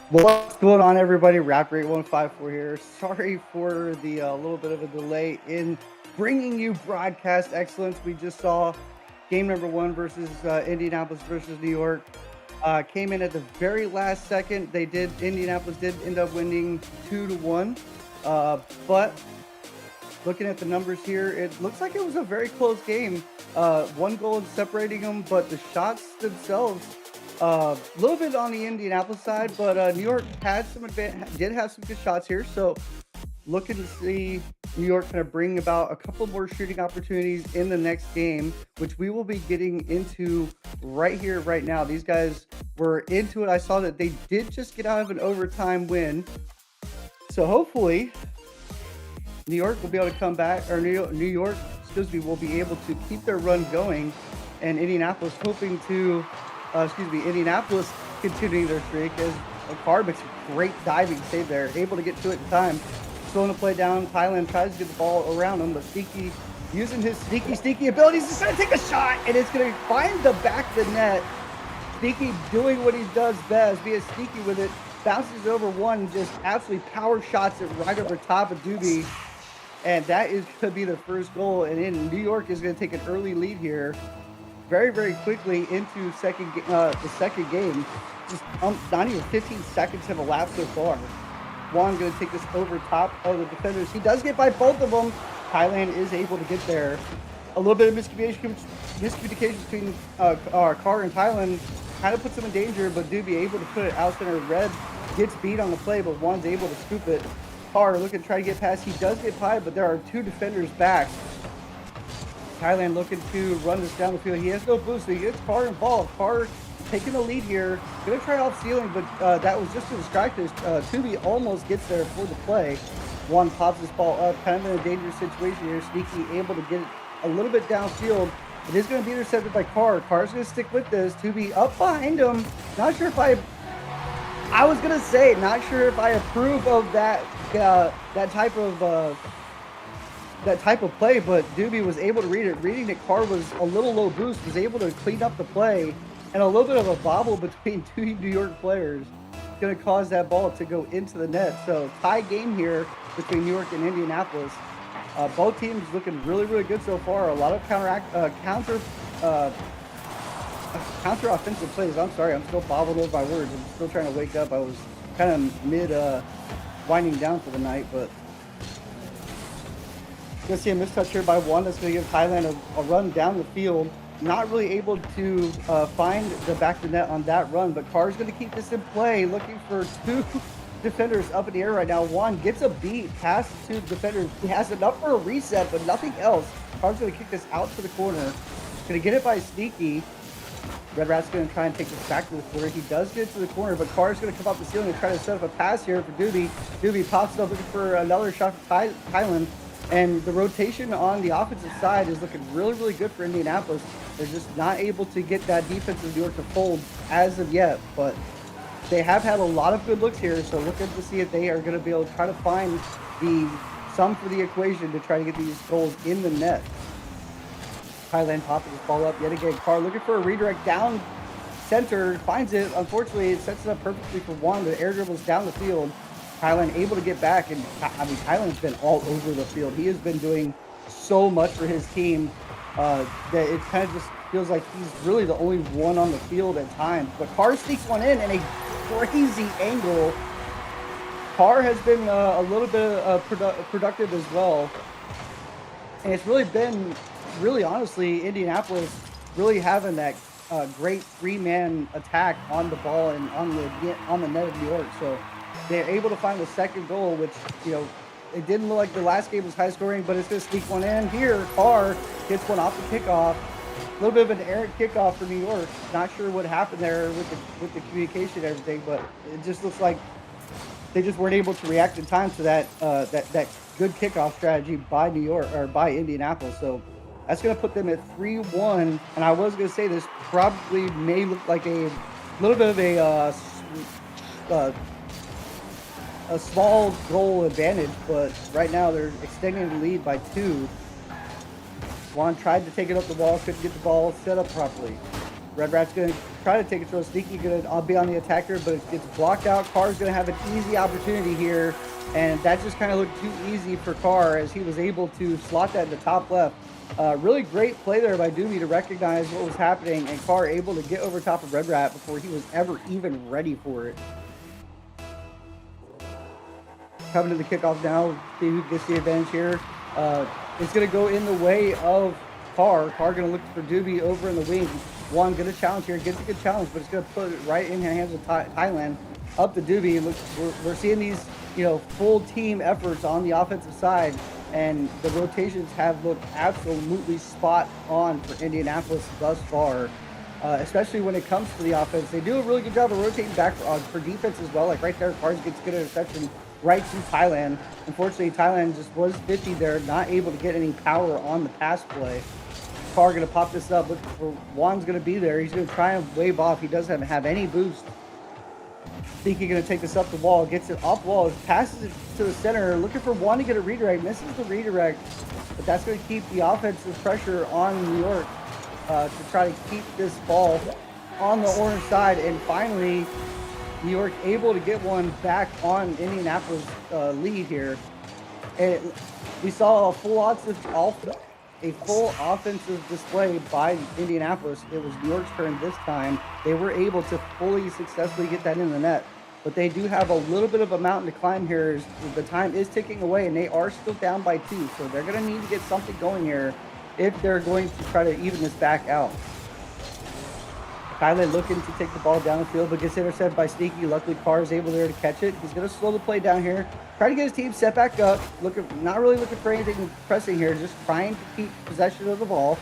What's going on, everybody? Raptor 8154 here. Sorry for the little bit of a delay in bringing you broadcast excellence. We just saw game number one versus Indianapolis versus New York. Came in at the very last second. Indianapolis did end up winning 2-1. But looking at the numbers here, it looks like it was a very close game. One goal separating them, but the shots themselves, a little bit on the Indianapolis side, but New York did have some good shots here. So looking to see New York kind of bring about a couple more shooting opportunities in the next game, which we will be getting into right here, right now. These guys were into it. I saw that they did just get out of an overtime win. So hopefully New York will be able to come back, or New York, will be able to keep their run going, and Indianapolis Indianapolis continuing their streak as Carr makes a great diving save there, able to get to it in time. Slowing the play down, Thailand tries to get the ball around him, but Sneaky, using his sneaky abilities, is going to take a shot, and it's going to find the back of the net. Sneaky doing what he does best, being sneaky with it, bounces over one, just absolutely power shots it right over top of Doobie. And that is going to be the first goal. And then New York is going to take an early lead here very, very quickly into the second game. Just not even 15 seconds have elapsed so far. Juan going to take this over top of the defenders. He does get by both of them. Thailand is able to get there. A little bit of miscommunication between Carr and Thailand kind of puts him in danger, but Doobie able to put it out center. Red gets beat on the play, but Juan's able to scoop it. Carr looking to try to get past. He does get by, but there are two defenders back. Thailand looking to run this down the field. He has no boost, so he gets Carr involved. Carr taking the lead here. Going to try off ceiling, but that was just to distract us. Tubi almost gets there for the play. Juan pops this ball up, kind of in a dangerous situation here. Sneaky able to get it a little bit downfield. It is going to be intercepted by Carr. Carr's going to stick with this. Tubi up behind him. Not sure if I was going to say, not sure if I approve of that type of play, but Doobie was able to read it. Reading that Carr was a little low boost, was able to clean up the play, and a little bit of a bobble between two New York players going to cause that ball to go into the net. So tie game here between New York and Indianapolis. Both teams looking really, really good so far. A lot of counter offensive plays. I'm sorry, I'm still bobbling over my words. I'm still trying to wake up. I was kind of mid winding down for the night, but gonna see a mistouch here by Juan. That's gonna give Thailand a run down the field. Not really able to find the back of the net on that run, but Carr's gonna keep this in play, looking for two defenders up in the air right now. Juan gets a beat past the two defenders. He has enough for a reset, but nothing else. Carr's gonna kick this out to the corner. Gonna get it by Sneaky. Red Rat's going to try and take this back to the corner. He does get it to the corner, but Carr's going to come up the ceiling and try to set up a pass here for Doobie. Doobie pops it up looking for another shot for Thailand. And the rotation on the offensive side is looking really, really good for Indianapolis. They're just not able to get that defensive New York to fold as of yet, but they have had a lot of good looks here, so looking to see if they are going to be able to try to find the sum for the equation to try to get these goals in the net. Thailand popping this ball up yet again. Carr looking for a redirect down center, finds it. Unfortunately, it sets it up perfectly for Juan. The air dribbles down the field. Thailand able to get back, and I mean, Thailand's been all over the field. He has been doing so much for his team that it kind of just feels like he's really the only one on the field at times. But Carr sneaks one in and a crazy angle. Carr has been a little bit productive as well, and it's really been, honestly, Indianapolis really having that great three-man attack on the ball and on the net of New York. So they're able to find the second goal, which, you know, it didn't look like the last game was high scoring, but it's going to sneak one in here. Carr gets one off the kickoff. A little bit of an errant kickoff for New York. Not sure what happened there with the communication and everything, but it just looks like they just weren't able to react in time to that good kickoff strategy by New York, or by Indianapolis. So That's going to put them at 3-1. And I was going to say this probably may look like a little bit of uh, a small goal advantage, but right now they're extending the lead by 2. Juan tried to take it up the wall, couldn't get the ball set up properly. Red Rat's going to try to take it to a sneaky, going to be on the attacker, but it gets blocked out. Carr's going to have an easy opportunity here, and that just kind of looked too easy for Carr as he was able to slot that in the top left. Really great play there by Doobie to recognize what was happening, and Carr able to get over top of Red Rat before he was ever even ready for it. Coming to the kickoff now, see who gets the advantage here. It's going to go in the way of Carr. Carr going to look for Doobie over in the wing. Juan going to challenge here, gets a good challenge, but it's going to put it right in the hands of Thailand. Up to Doobie. Look, we're seeing these, full team efforts on the offensive side, and the rotations have looked absolutely spot on for Indianapolis thus far. Especially when it comes to the offense. They do a really good job of rotating back for defense as well. Like right there, Carr gets good interception right to Thailand. Unfortunately, Thailand just was 50 there, not able to get any power on the pass play. Carr going to pop this up. Look for Juan's going to be there. He's going to try and wave off. He doesn't have any boost. Think he's going to take this up the wall. Gets it off wall. Passes it to the center. Looking for Juan to get a redirect. Misses the redirect. But that's going to keep the offensive pressure on New York to try to keep this ball on the orange side. And finally, New York able to get one back on Indianapolis lead here. And we saw a full offensive display by Indianapolis. It was New York's turn this time. They were able to fully successfully get that in the net. But they do have a little bit of a mountain to climb here. As the time is ticking away, and they are still down by 2. So they're going to need to get something going here if they're going to try to even this back out. Kylan looking to take the ball down the field, but gets intercepted by Sneaky. Luckily, Carr is able there to catch it. He's going to slow the play down here. Try to get his team set back up. Not really looking for anything pressing here, just trying to keep possession of the ball.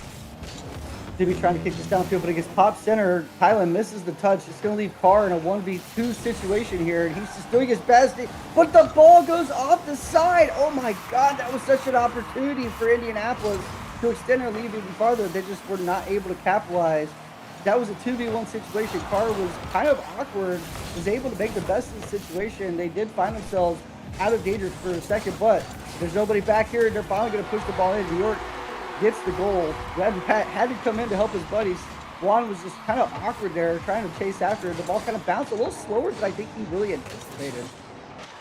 Doobie trying to kick this downfield, but it gets pop center. Kylan misses the touch. It's going to leave Carr in a 1v2 situation here, and he's just doing his best. But the ball goes off the side. Oh my God, that was such an opportunity for Indianapolis to extend their lead even farther. They just were not able to capitalize. That was a 2v1 situation. Carr was kind of awkward, was able to make the best of the situation. They did find themselves out of danger for a second, but there's nobody back here. They're finally going to push the ball in. New York gets the goal. Red Pat had to come in to help his buddies. Juan was just kind of awkward there, trying to chase after it. The ball kind of bounced a little slower than I think he really anticipated.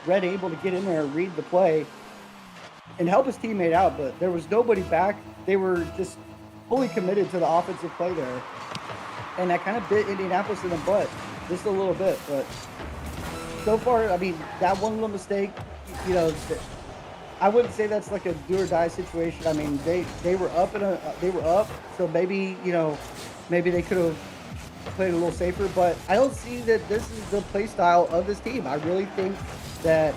Red able to get in there and read the play and help his teammate out, but there was nobody back. They were just fully committed to the offensive play there. And that kind of bit Indianapolis in the butt just a little bit. But so far, I mean, that one little mistake, I wouldn't say that's like a do or die situation. I mean, they were up so maybe maybe they could have played a little safer. But I don't see that this is the play style of this team. I really think that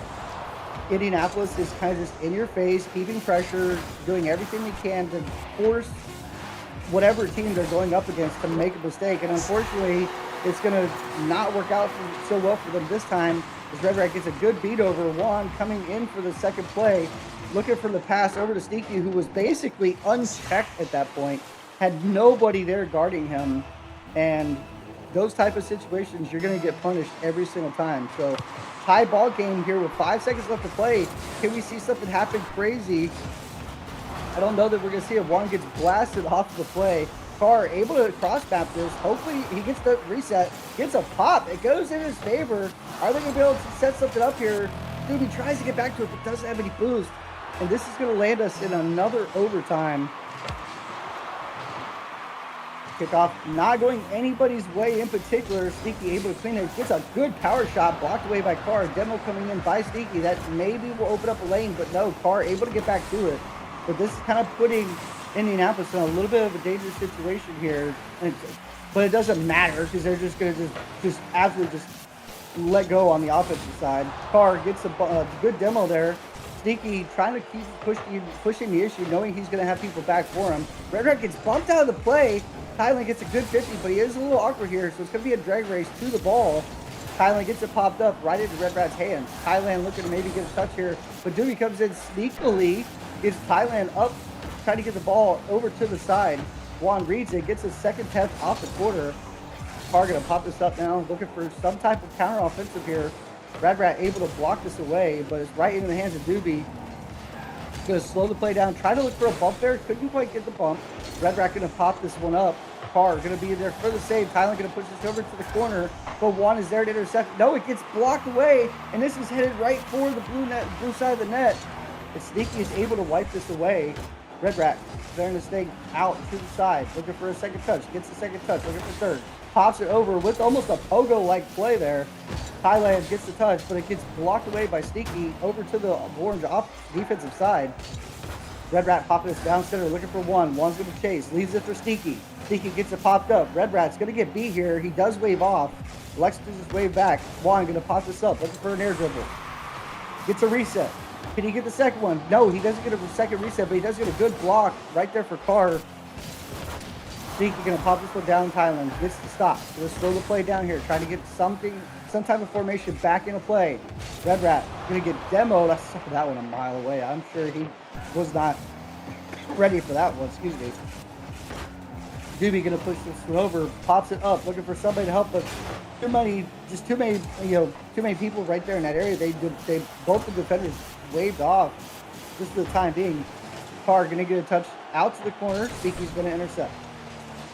Indianapolis is kind of just in your face, keeping pressure, doing everything they can to force whatever team they're going up against to make a mistake. And unfortunately, it's going to not work out so well for them this time, as Red Rat gets a good beat over Juan coming in for the second play, looking for the pass over to Sneaky, who was basically unchecked at that point, had nobody there guarding him. And those type of situations, you're going to get punished every single time. So tie ball game here with 5 seconds left to play. Can we see something happen crazy? I don't know that we're going to see if Juan gets blasted off the play. Carr able to cross map this. Hopefully he gets the reset, gets a pop. It goes in his favor. Are they going to be able to set something up here? Doobie tries to get back to it, but doesn't have any boost. And this is going to land us in another overtime. Kickoff not going anybody's way in particular. Sneaky able to clean it. Gets a good power shot blocked away by Carr. Demo coming in by Sneaky. That maybe will open up a lane, but no, Carr able to get back to it. But this is kind of putting Indianapolis in a little bit of a dangerous situation here. But it doesn't matter because they're just going to just absolutely just let go on the offensive side. Carr gets a good demo there. Sneaky trying to keep pushing the issue, knowing he's going to have people back for him. Red Rat gets bumped out of the play. Kylan gets a good 50, but he is a little awkward here, so it's going to be a drag race to the ball. Kylan gets it popped up right into Red Rat's hands. Kylan looking to maybe get a touch here, but Doobie comes in sneakily, gets Kylan up trying to get the ball over to the side. Juan reads it, gets his second attempt off the quarter. Carr gonna pop this up now, looking for some type of counter offensive here. Red Rat able to block this away, but it's right into the hands of Doobie. Gonna slow the play down, try to look for a bump there, couldn't quite get the bump. Red Rat gonna pop this one up. Carr gonna be there for the save. Thailand gonna push this over to the corner, but Juan is there to intercept. No, it gets blocked away, and this is headed right for the blue side of the net. And Sneaky is able to wipe this away. Red Rat there to stay out to the side, looking for a second touch. Gets the second touch, looking for third. Pops it over with almost a pogo-like play there. Thailand gets the touch, but it gets blocked away by Sneaky over to the orange off defensive side. Red Rat popping this down center, looking for Juan. Juan's going to chase, leaves it for Sneaky. Sneaky gets it popped up. Red Rat's going to get beat here. He does wave off. Lex does his wave back. Juan going to pop this up, looking for an air dribble. Gets a reset. Can he get the second one? No, he doesn't get a second reset, but he does get a good block right there for Carr. Sneaky gonna pop this one down. Thailand gets the stop. Gonna slow the play down here, trying to get some type of formation back into play. Red Rat gonna get demoed. I saw that one a mile away. I'm sure he was not ready for that one. Excuse me. Doobie gonna push this one over, pops it up, looking for somebody to help, but too many people right there in that area. They both the defenders waved off just for the time being. Carr gonna get a touch out to the corner. Sneaky's gonna intercept.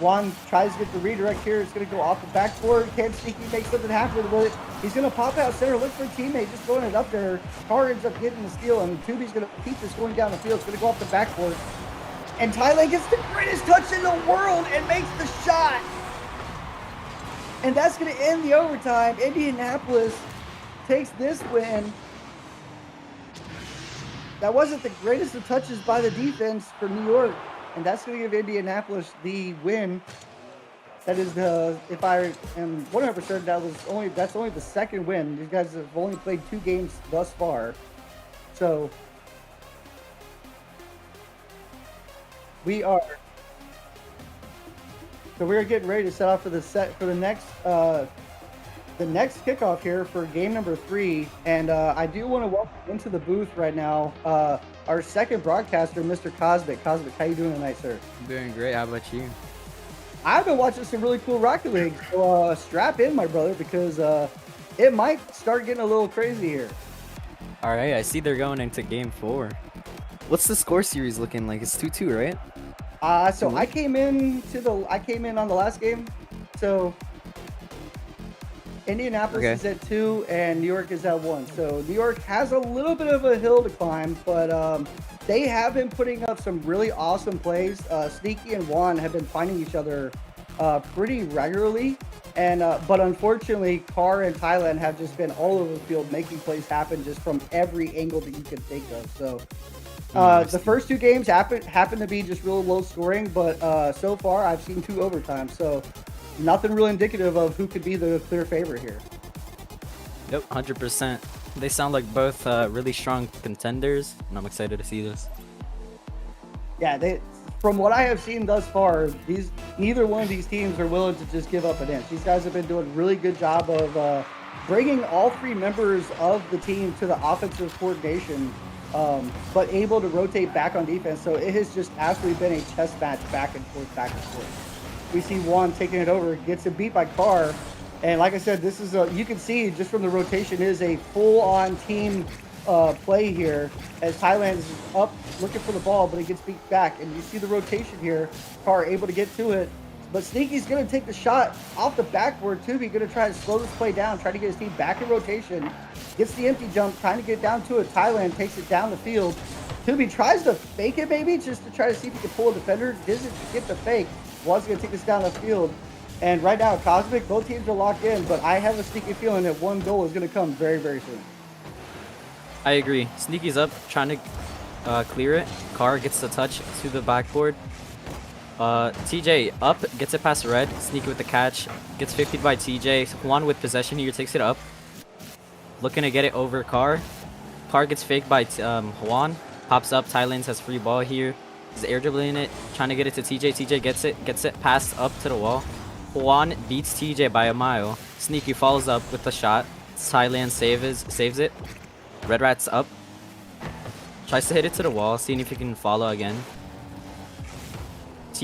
Juan tries to get the redirect here. It's going to go off the backboard. Can Sneaky make something happen with it? He's going to pop out center, look for a teammate, just throwing it up there. Carr ends up getting the steal, and Tubi's going to keep this going down the field. It's going to go off the backboard. And Thailand gets the greatest touch in the world and makes the shot. And that's going to end the overtime. Indianapolis takes this win. That wasn't the greatest of touches by the defense for New York. And that's going to give Indianapolis the win. That is if I am 100%, that's only the second win. These guys have only played 2 games thus far. So we are getting ready to set off for the next kickoff here for game number 3. And I do want to welcome into the booth right now our second broadcaster, Mr. Cosmic. Cosmic, how you doing tonight, sir? I'm doing great. How about you? I've been watching some really cool Rocket League, so strap in, my brother, because it might start getting a little crazy here. All right, I see they're going into game 4. What's the score series looking like? It's 2-2, right? So I came in on the last game, so Indianapolis is at 2 and New York is at 1. So New York has a little bit of a hill to climb, but they have been putting up some really awesome plays. Sneaky and Juan have been finding each other pretty regularly, and but unfortunately, Carr and Thailand have just been all over the field making plays happen just from every angle that you could think of. So the first 2 games happen to be just real low scoring, but so far I've seen 2 overtimes. So nothing really indicative of who could be the clear favorite here. Yep, 100%. They sound like both really strong contenders, and I'm excited to see this. Yeah, from what I have seen thus far, neither one of these teams are willing to just give up an inch. These guys have been doing a really good job of bringing all 3 members of the team to the offensive coordination, but able to rotate back on defense. So it has just absolutely been a chess match back and forth, back and forth. We see Juan taking it over, gets it beat by Carr. And like I said, this is you can see just from the rotation is a full-on team play here as Thailand is up looking for the ball, but it gets beat back. And you see the rotation here. Carr able to get to it. But Sneaky's going to take the shot off the backboard, too. He's going to try to slow this play down, try to get his team back in rotation. Gets the empty jump, trying to get down to it. Thailand takes it down the field. Tubi tries to fake it maybe, just to try to see if he can pull a defender. Doesn't get the fake. Juan's going to take this down the field. And right now, Cosmic, both teams are locked in, but I have a sneaky feeling that one goal is going to come very, very soon. I agree. Sneaky's up, trying to clear it. Carr gets the touch to the backboard. TJ up, gets it past Red. Sneaky with the catch. Gets 50'd by TJ. Juan with possession here, takes it up. Looking to get it over Carr. Carr gets faked by Juan. Pops up. Thailand has free ball here. He's air dribbling it, trying to get it to TJ. TJ gets it passed up to the wall. Juan beats TJ by a mile. Sneaky follows up with the shot. Thailand saves it. Red Rat's up. Tries to hit it to the wall, seeing if he can follow again.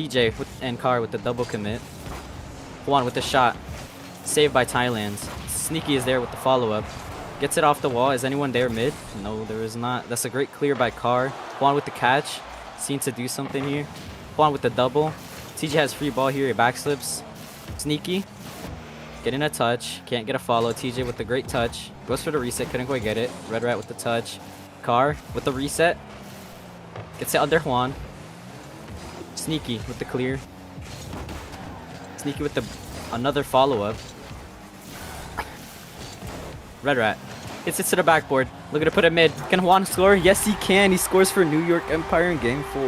TJ and Car with the double commit. Juan with the shot. Saved by Thailand. Sneaky is there with the follow-up. Gets it off the wall. Is anyone there mid? No, there is not. That's a great clear by Car. Juan with the catch. Seems to do something here. Juan with the double. TJ has free ball here. He backslips. Sneaky. Getting a touch. Can't get a follow. TJ with the great touch. Goes for the reset. Couldn't quite get it. Red Rat with the touch. Car with the reset. Gets it under Juan. Sneaky with the clear. Sneaky with the another follow-up. Red Rat. Gets it to the backboard. Looking to put it mid. Can Juan score? Yes, he can. He scores for New York Empire in game 4.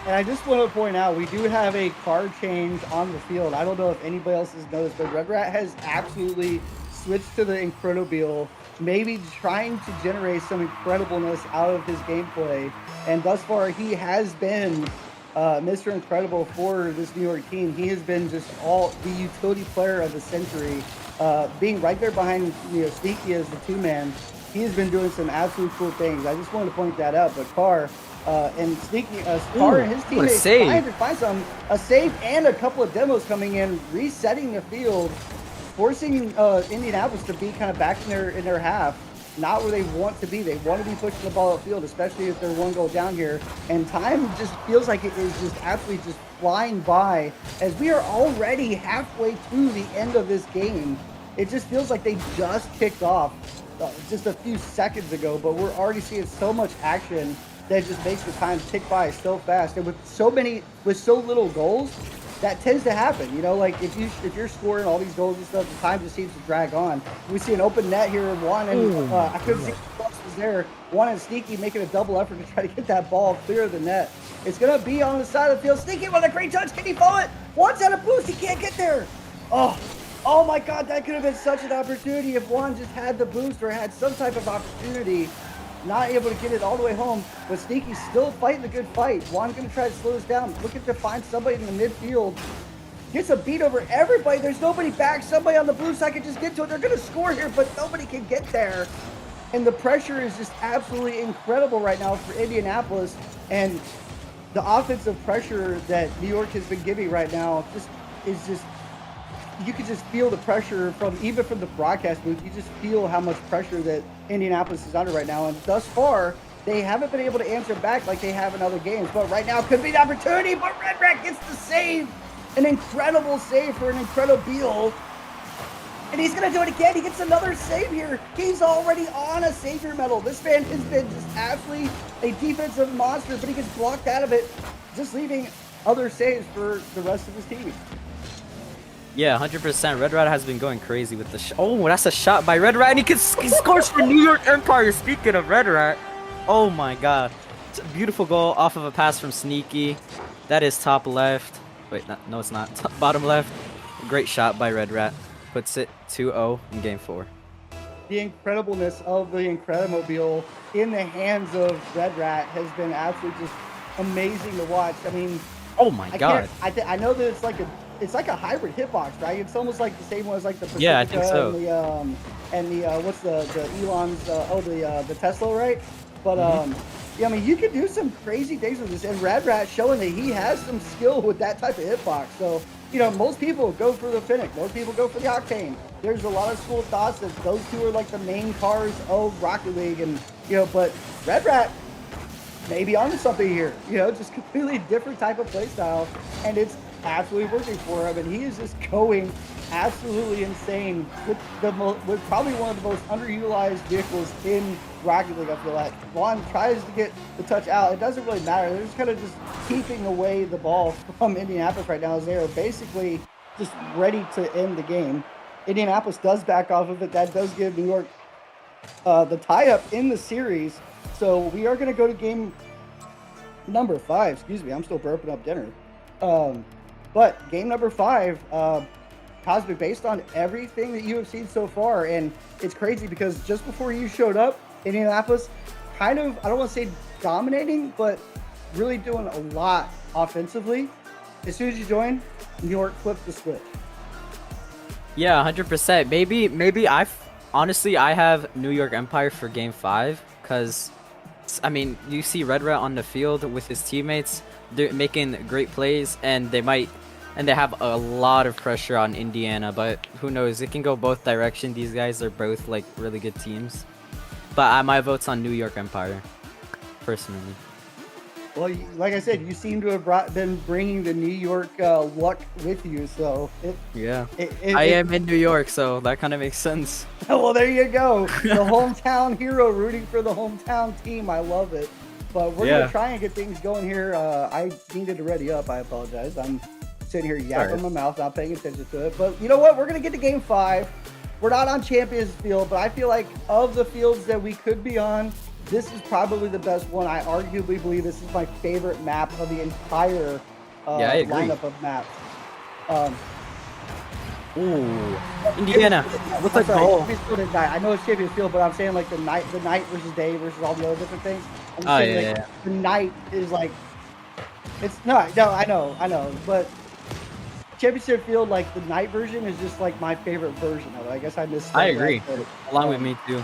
And I just want to point out, we do have a card change on the field. I don't know if anybody else has noticed, but Red Rat has absolutely switched to the Incredibile, maybe trying to generate some incredibleness out of his gameplay. And thus far, he has been Mr. Incredible for this New York team. He has been just the utility player of the century, being right there behind Sneaky as the two-man. He has been doing some absolute cool things. I just wanted to point that out. But Carr and Sneaky, Carr and his teammates trying to find a save and a couple of demos coming in, resetting the field, forcing Indianapolis to be kind of back in their half. Not where they want to be. They want to be pushing the ball upfield, especially if they're one goal down here. And time just feels like it is just absolutely just flying by as we are already halfway through the end of this game. It just feels like they just kicked off just a few seconds ago, but we're already seeing so much action that just makes the time tick by so fast. And with so little goals, that tends to happen. Like if you're scoring all these goals and stuff, the time just seems to drag on. We see an open net here, Juan and I couldn't see who else was there. Juan and Sneaky making a double effort to try to get that ball clear of the net. It's gonna be on the side of the field. Sneaky with a great touch. Can he follow it? Juan's at a boost. He can't get there. Oh my God, that could have been such an opportunity if Juan just had the boost or had some type of opportunity. Not able to get it all the way home, but Sneaky's still fighting the good fight. Juan's going to try to slow this down. Looking to find somebody in the midfield. Gets a beat over everybody. There's nobody back. Somebody on the blue side can just get to it. They're going to score here, but nobody can get there. And the pressure is just absolutely incredible right now for Indianapolis. And the offensive pressure that New York has been giving right now you can just feel the pressure even from the broadcast booth. You just feel how much pressure that Indianapolis is under right now. And thus far, they haven't been able to answer back like they have in other games. But right now could be the opportunity. But Red Rat gets the save. An incredible save for an Incredibile. And he's going to do it again. He gets another save here. He's already on a savior medal. This man has been just absolutely a defensive monster, but he gets blocked out of it, just leaving other saves for the rest of his team. Yeah, 100%. Red Rat has been going crazy with the oh, that's a shot by Red Rat, and he scores for New York Empire. Speaking of Red Rat, oh my God. It's a beautiful goal off of a pass from Sneaky. That is top left. Wait, no, it's not. Bottom left. Great shot by Red Rat. Puts it 2-0 in game 4. The incredibleness of the Incredibile in the hands of Red Rat has been absolutely just amazing to watch. I mean, oh my God. I know that it's like a hybrid hitbox, right? It's almost like the same one as like the Pacifica, yeah, I think so. And the what's the Elon's the Tesla, right? But yeah, I mean, you can do some crazy things with this, and Red Rat showing that he has some skill with that type of hitbox. So most people go for the Finnick, most people go for the Octane. There's a lot of school thoughts that those two are like the main cars of Rocket League, and but Red Rat maybe onto something here. Just completely different type of play style, and it's absolutely working for him, and he is just going absolutely insane with probably one of the most underutilized vehicles in Rocket League. I feel like Juan tries to get the touch out. It doesn't really matter. They're just kind of just keeping away the ball from Indianapolis right now as they are basically just ready to end the game. Indianapolis does back off of it. That does give New York the tie-up in the series. So we are going to go to game number 5. Excuse me, I'm still burping up dinner. But game number 5, Cosmic, based on everything that you have seen so far, and it's crazy because just before you showed up, Indianapolis kind of, I don't want to say dominating, but really doing a lot offensively. As soon as you join, New York flipped the switch. Yeah, 100%. Maybe I have New York Empire for game 5 because, I mean, you see Red Rat on the field with his teammates. they're making great plays, and they have a lot of pressure on Indiana. But who knows? It can go both directions. These guys are both like really good teams. But my vote's on New York Empire, personally. Well, like I said, you seem to have been bringing the New York luck with you, so Yeah, I am in New York, so that kind of makes sense. Well, there you go. The hometown hero rooting for the hometown team. I love it. But we're gonna try and get things going here. I needed to ready up. I apologize. I'm sitting here yapping my mouth, not paying attention to it. But you know what? We're gonna get to Game 5. We're not on Champions Field, but I feel like of the fields that we could be on, this is probably the best one. I arguably believe this is my favorite map of the entire lineup of maps. Ooh, Indiana. What's the goal? I know it's Champions Field, but I'm saying like the night versus day versus all the other different things. I'm just saying, the night is like, it's not. No, I know, but Championship Field, like the night version, is just like my favorite version of it. I guess I missed. I agree. Along with me too.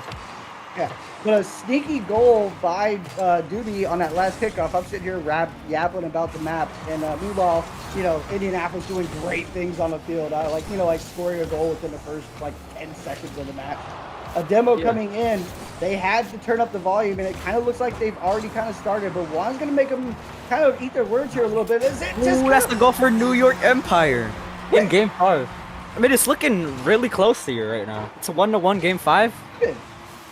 Yeah, but a sneaky goal by Doobie on that last kickoff. I'm sitting here yapping about the map, and meanwhile, you know, Indianapolis doing great things on the field. Like scoring a goal within the first like 10 seconds of the match. A demo coming in, they had to turn up the volume, and it kind of looks like they've already kind of started. But Juan's going to make them kind of eat their words here a little bit. Is it just that's the goal for New York Empire in Game 5. I mean, it's looking really close here right now. It's a 1-1 Game 5.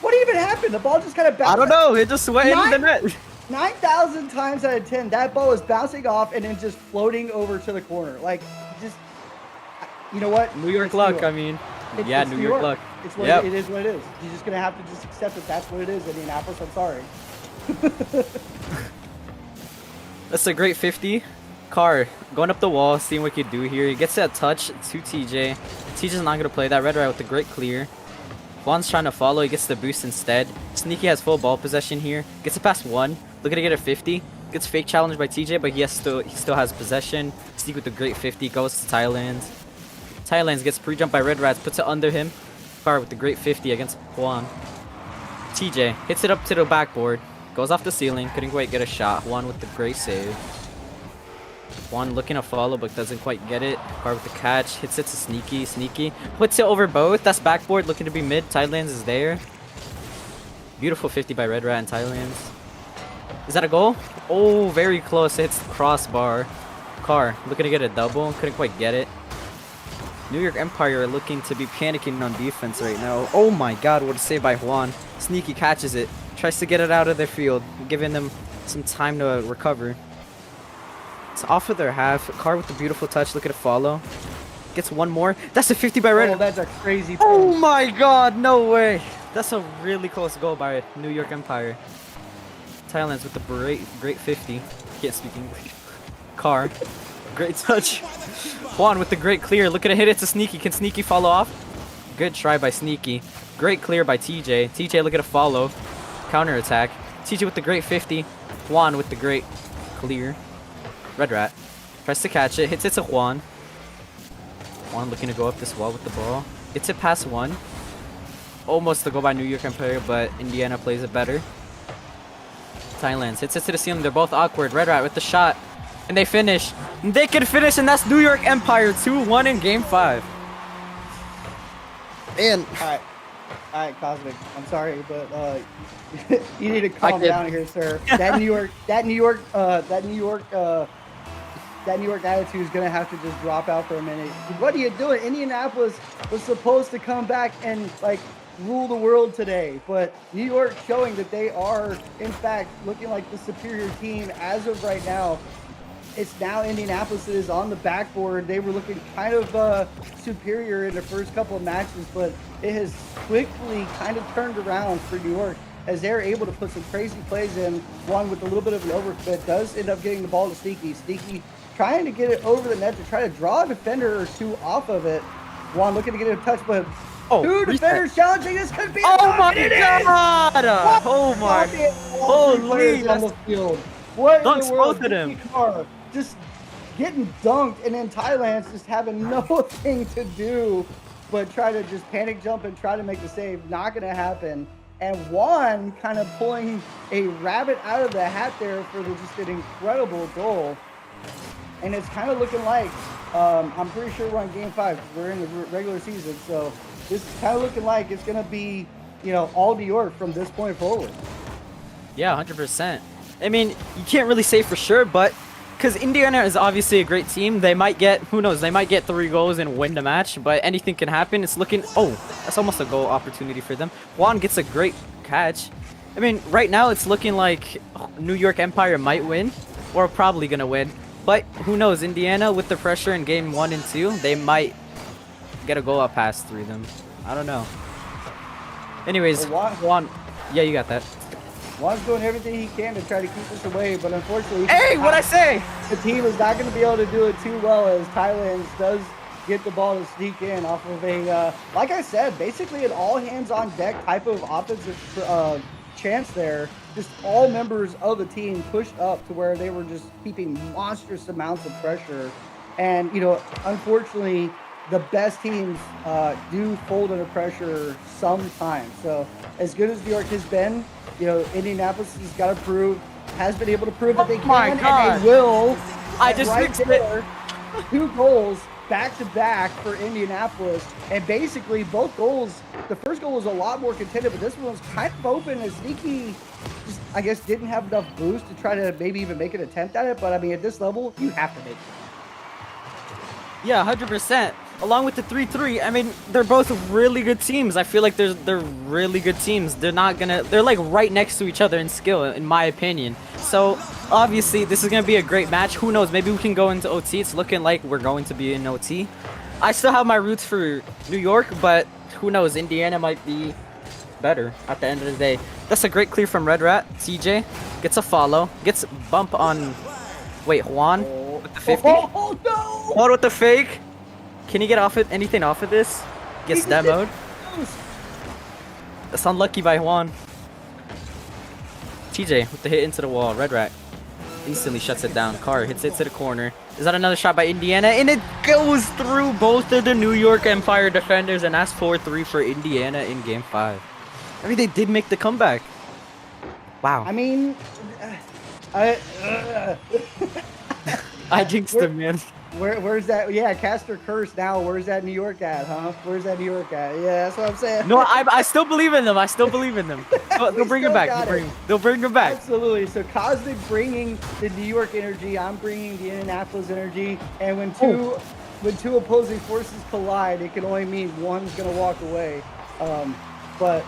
What even happened? The ball just kind of bounced. I don't know. It just went into the net. 9,000 times out of 10, that ball is bouncing off and then just floating over to the corner. Like, just, you know what? New York luck, I mean. It's New York luck. It's what it is what it is. You're just going to have to just accept that that's what it is, Indianapolis. I'm sorry. That's a great 50. Carr going up the wall, seeing what he can do here. He gets that touch to TJ. TJ's not going to play that. Red Right with the great clear. Juan's trying to follow. He gets the boost instead. Sneaky has full ball possession here. Gets it past 1. Looking to get a 50. Gets fake challenged by TJ, but he still has possession. Sneak with the great 50. Goes to Thailand. Thailand gets pre-jump by Red Rats. Puts it under him. Carr with the great 50 against Juan. TJ hits it up to the backboard. Goes off the ceiling. Couldn't quite get a shot. Juan with the great save. Juan looking to follow, but doesn't quite get it. Carr with the catch. Hits it to Sneaky. Sneaky puts it over both. That's backboard. Looking to be mid. Thailand is there. Beautiful 50 by Red Rat and Thailand. Is that a goal? Oh, very close. It hits the crossbar. Carr looking to get a double. Couldn't quite get it. New York Empire looking to be panicking on defense right now. Oh my god, what a save by Juan. Sneaky catches it. Tries to get it out of their field. Giving them some time to recover. It's off of their half. Carr with the beautiful touch. Looking to follow. Gets one more. That's a 50 by Red. Oh, that's a crazy thing. Oh my god, no way. That's a really close goal by New York Empire. Thailand's with the great 50. Can't speak English. Carr. Great touch. Juan with the great clear. Looking to hit it to Sneaky. Can Sneaky follow off? Good try by Sneaky. Great clear by TJ. TJ looking to follow. Counter attack. TJ with the great 50. Juan with the great clear. Red Rat tries to catch it. Hits it to Juan. Juan looking to go up this wall with the ball. Gets it past 1. Almost to go by New York Empire, but Indiana plays it better. Thailand hits it to the ceiling. They're both awkward. Red Rat with the shot. And they finish. They can finish, and that's New York Empire 2-1 in Game 5. Man. All right, Cosmic. I'm sorry, but you need to calm down here, sir. That New York attitude is gonna have to just drop out for a minute. What are you doing? Indianapolis was supposed to come back and like rule the world today, but New York showing that they are, in fact, looking like the superior team as of right now. It's now Indianapolis that is on the backboard. They were looking kind of superior in the first couple of matches, but it has quickly kind of turned around for New York as they're able to put some crazy plays in. One with a little bit of an overfit does end up getting the ball to Sneaky. Sneaky trying to get it over the net to try to draw a defender or two off of it. Juan looking to get it a touch, but two defenders challenging. This could be a my god! Oh my! Holy! On the field. What dunks in the world? Both of them. Just getting dunked, and then Thailand's just having nothing to do but try to just panic jump and try to make the save. Not going to happen. and Juan kind of pulling a rabbit out of the hat there for just an incredible goal. And it's kind of looking like, I'm pretty sure we're on game 5. We're in the regular season. So this is kind of looking like it's going to be, all New York from this point forward. Yeah, 100%. I mean, you can't really say for sure, but because Indiana is obviously a great team, they might get, who knows, they might get 3 goals and win the match, but anything can happen. It's looking, oh, that's almost a goal opportunity for them. Juan gets a great catch. I mean, right now it's looking like New York Empire might win, or probably going to win. But who knows, Indiana, with the pressure in game 1 and 2, they might get a goal up past 3 of them. I don't know. Anyways, Juan, yeah, you got that. Juan's doing everything he can to try to keep this away, but unfortunately... Hey, what'd I say? The team is not going to be able to do it too well as Thailand does get the ball to sneak in off of a, like I said, basically an all-hands-on-deck type of offensive chance there. Just all members of the team pushed up to where they were just keeping monstrous amounts of pressure. And, unfortunately, the best teams do fold under pressure sometimes. So as good as New York has been, Indianapolis has been able to prove that they can and they will. I just fixed it. 2 goals back to back for Indianapolis, and basically both goals. The first goal was a lot more contended, but this one was kind of open. And Sneaky, just, I guess, didn't have enough boost to try to maybe even make an attempt at it. But I mean, at this level, you have to make it. Yeah, 100%. Along with the 3-3, I mean, they're both really good teams. I feel like they're really good teams. They're like right next to each other in skill, in my opinion. So obviously this is gonna be a great match. Who knows? Maybe we can go into OT. It's looking like we're going to be in OT. I still have my roots for New York, but who knows? Indiana might be better at the end of the day. That's a great clear from Red Rat. TJ gets a follow, gets bump on. Wait, Juan with the 50. Oh no! Juan with the fake. Can he get off it? Anything off of this? Gets demoed. That's unlucky by Juan. TJ with the hit into the wall. Red Rat instantly shuts it down. Carr hits it to the corner. Is that another shot by Indiana? And it goes through both of the New York Empire defenders, and that's 4-3 for Indiana in game 5. I mean, they did make the comeback. Wow. I mean, I jinxed him, man. Where's that? Yeah, Castor Curse now. Where's that New York at, huh? Where's that New York at? Yeah, that's what I'm saying. No, I still believe in them. I still believe in them. They'll bring it back. They'll bring it back. Absolutely. So Cosmic bringing the New York energy. I'm bringing the Indianapolis energy. And when two opposing forces collide, it can only mean one's going to walk away. But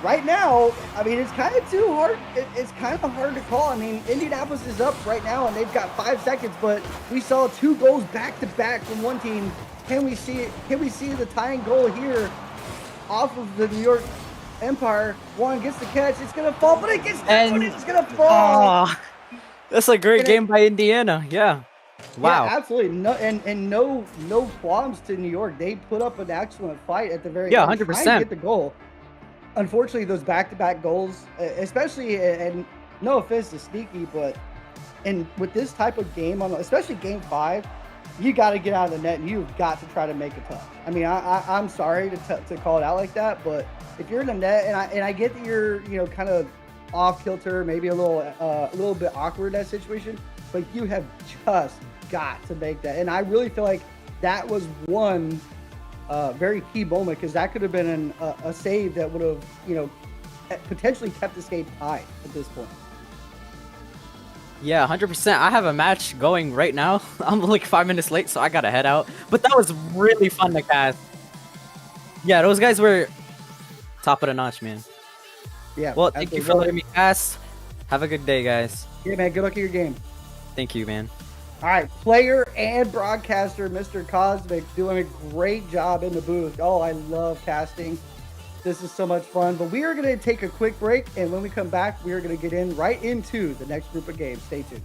right now, I mean, it's kind of too hard. It's kind of hard to call. I mean, Indianapolis is up right now, and they've got 5 seconds. But we saw 2 goals back to back from one team. Can we see it? Can we see the tying goal here off of the New York Empire? One gets the catch. It's gonna fall, but it gets down. It's gonna fall. That's a great game by Indiana. Yeah. Wow. Yeah, absolutely. No qualms to New York. They put up an excellent fight at the very end. 100%. Trying to get the goal. Unfortunately, those back-to-back goals, especially, and no offense to Sneaky, but with this type of game, especially Game 5, you got to get out of the net, and you've got to try to make it tough. I mean, I'm sorry to call it out like that, but if you're in the net, and I get that you're kind of off kilter, maybe a little bit awkward in that situation, but you have just got to make that. And I really feel like that was one very key moment, because that could have been a save that would have, potentially kept this game tied at this point. Yeah, 100%. I have a match going right now. I'm like 5 minutes late, so I gotta head out. But that was really fun to cast. Yeah, those guys were top of the notch, man. Yeah. Well, thank you for letting me cast. Have a good day, guys. Yeah, man. Good luck at your game. Thank you, man. All right, player and broadcaster Mr. Cosmic doing a great job in the booth. Oh, I love casting. This is so much fun. But we are going to take a quick break, and when we come back, we are going to get right into the next group of games. Stay tuned.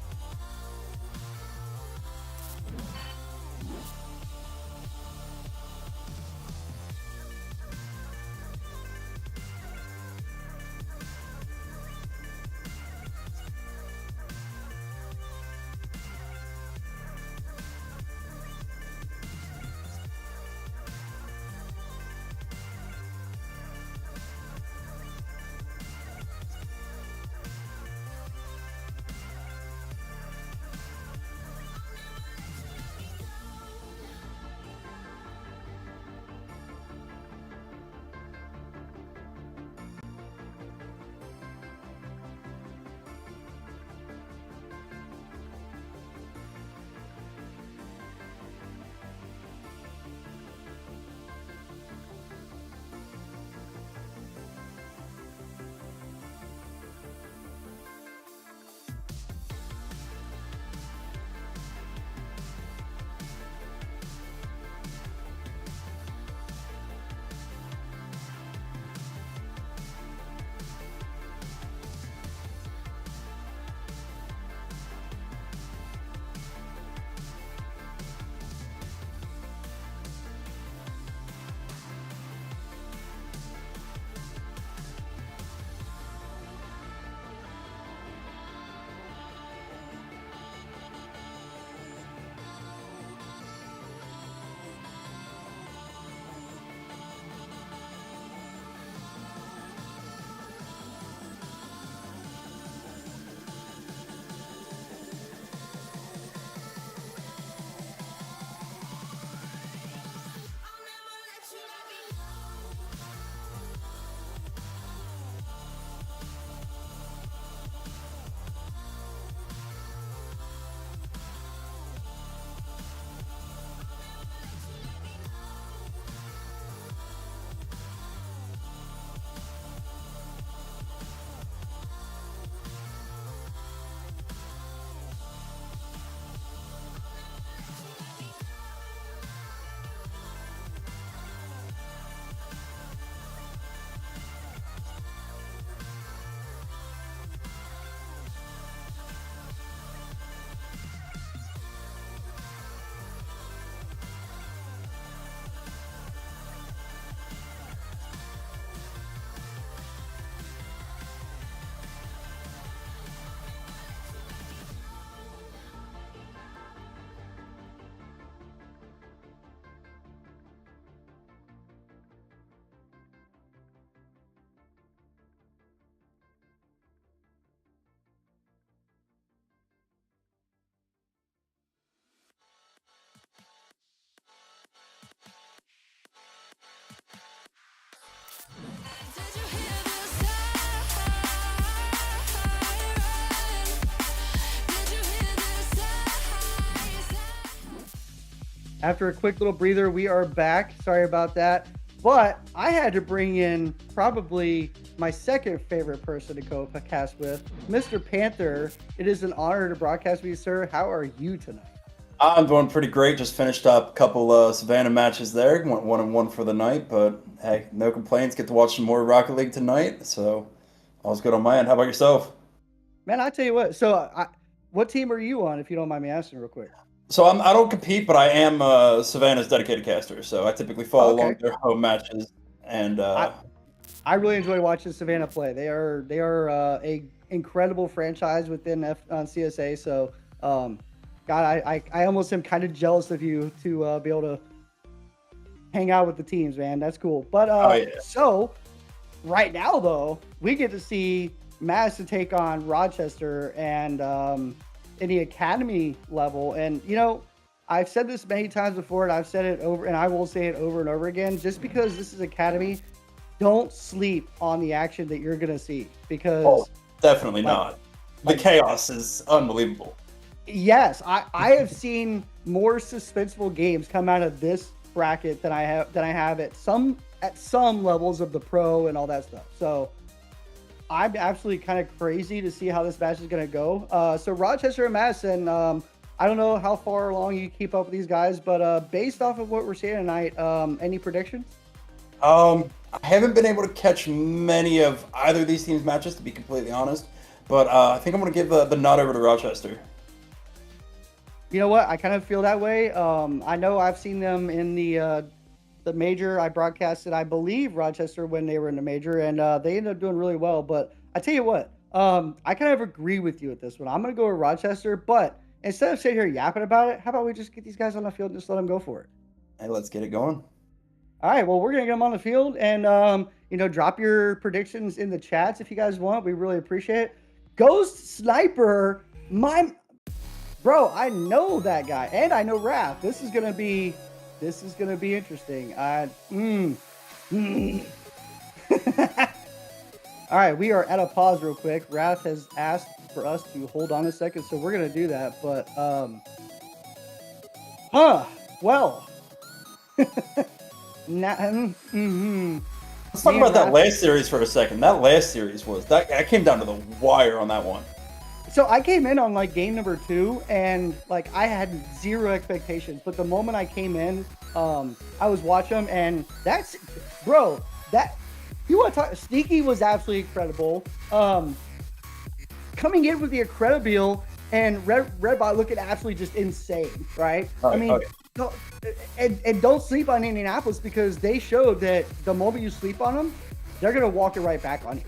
After a quick little breather, we are back. Sorry about that. But I had to bring in probably my second favorite person to co-cast with, Mr. Panther. It is an honor to broadcast with you, sir. How are you tonight? I'm doing pretty great. Just finished up a couple Savannah matches there. Went 1-1 for the night, but hey, no complaints. Get to watch some more Rocket League tonight, so all's good on my end. How about yourself? Man, I tell you what. So, what team are you on, if you don't mind me asking real quick? So I don't compete, but I am Savannah's dedicated caster. So I typically Oh, follow along okay. their home matches, and I really enjoy watching Savannah play. They are a incredible franchise within on CSA. So, God, I almost am kind of jealous of you to be able to hang out with the teams, man. That's cool. But oh yeah, so right now though, we get to see Madison take on Rochester and in the academy level. And I've said this many times before, and I've said it over, and I will say it over and over again. Just because this is academy, don't sleep on the action that you're gonna see, because oh, definitely like, not. The chaos is unbelievable. yes, I have seen more suspenseful games come out of this bracket than I have at some levels of the pro and all that stuff. So I'm absolutely kind of crazy to see how this match is going to go. So Rochester and Madison, I don't know how far along you keep up with these guys, but based off of what we're seeing tonight, any predictions? I haven't been able to catch many of either of these teams' matches, to be completely honest. But I think I'm going to give the nod over to Rochester. You know what? I kind of feel that way. I know I've seen them in the major. I broadcasted, I believe, Rochester when they were in the major, and they ended up doing really well. But I tell you what, I kind of agree with you with this one. I'm going to go with Rochester, but instead of sitting here yapping about it, how about we just get these guys on the field and just let them go for it? Hey, let's get it going. All right, well, we're going to get them on the field, and, drop your predictions in the chats if you guys want. We really appreciate it. Ghost Sniper, bro, I know that guy, and I know Raph. This is gonna be interesting. All right, we are at a pause real quick. Raph has asked for us to hold on a second, so we're gonna do that. But well, Let's talk about that last series for a second. That last series I came down to the wire on that one. So I came in on like game number 2, and like I had zero expectations. But the moment I came in, I was watching them, and that you want to talk? Sneaky was absolutely incredible. Coming in with the Incredible and Redbot looking absolutely just insane, right? I mean, and don't sleep on Indianapolis, because they showed that the moment you sleep on them, they're gonna walk it right back on you.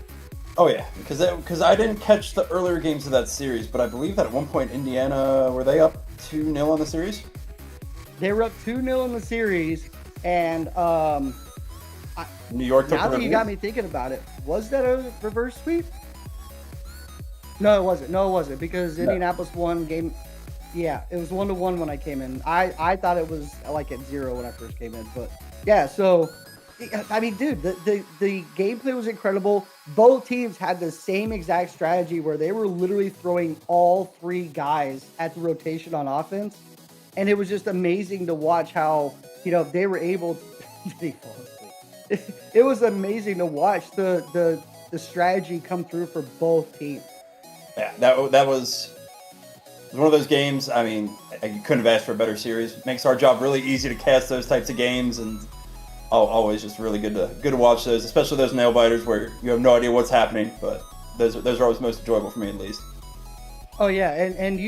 Oh yeah, because I didn't catch the earlier games of that series, but I believe that at one point Indiana, were they up 2-0 on the series? They were up 2-0 in the series, and New York took now that you got me thinking about it, was that a reverse sweep? No, it wasn't, because Indianapolis won game. Yeah, it was 1-1 when I came in. I thought it was like at 0 when I first came in, but yeah. So, I mean, dude, the gameplay was incredible. Both teams had the same exact strategy where they were literally throwing all 3 guys at the rotation on offense, and it was just amazing to watch how they were able. It was amazing to watch the strategy come through for both teams. Yeah, that was one of those games. I mean, you couldn't have asked for a better series. It makes our job really easy to cast those types of games, and always just really good to watch those, especially those nail biters where you have no idea what's happening. But those are always most enjoyable for me, at least. Oh yeah, and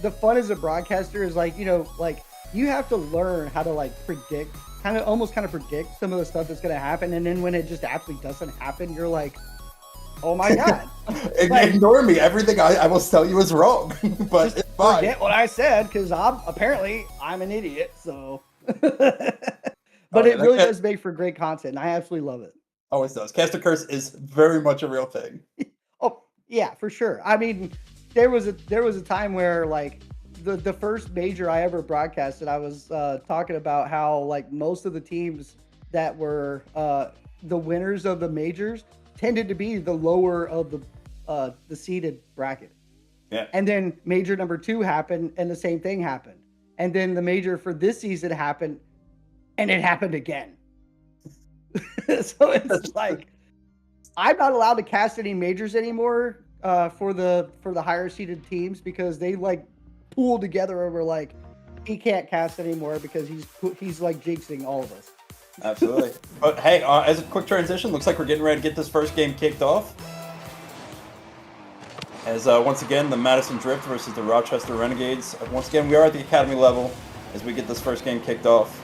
the fun as a broadcaster is like you have to learn how to like predict, kind of predict some of the stuff that's gonna happen, and then when it just absolutely doesn't happen, you're like, oh my god. Ignore me. Everything I will tell you is wrong. But it's fine. Forget what I said, because I'm an idiot. So, but it really does make for great content, and I absolutely love it. Always does. Caster Curse is very much a real thing. Oh yeah, for sure. I mean, there was a time where like the first major I ever broadcasted, I was talking about how like most of the teams that were the winners of the majors tended to be the lower of the seeded bracket. Yeah. And then major number 2 happened, and the same thing happened. and then the major for this season happened, and it happened again. So it's like I'm not allowed to cast any majors anymore for the higher seeded teams because they like pool together over like he can't cast anymore because he's like jinxing all of us. Absolutely. But hey, as a quick transition, looks like we're getting ready to get this first game kicked off. As once again, the Madison Drift versus the Rochester Renegades. Once again, we are at the academy level as we get this first game kicked off.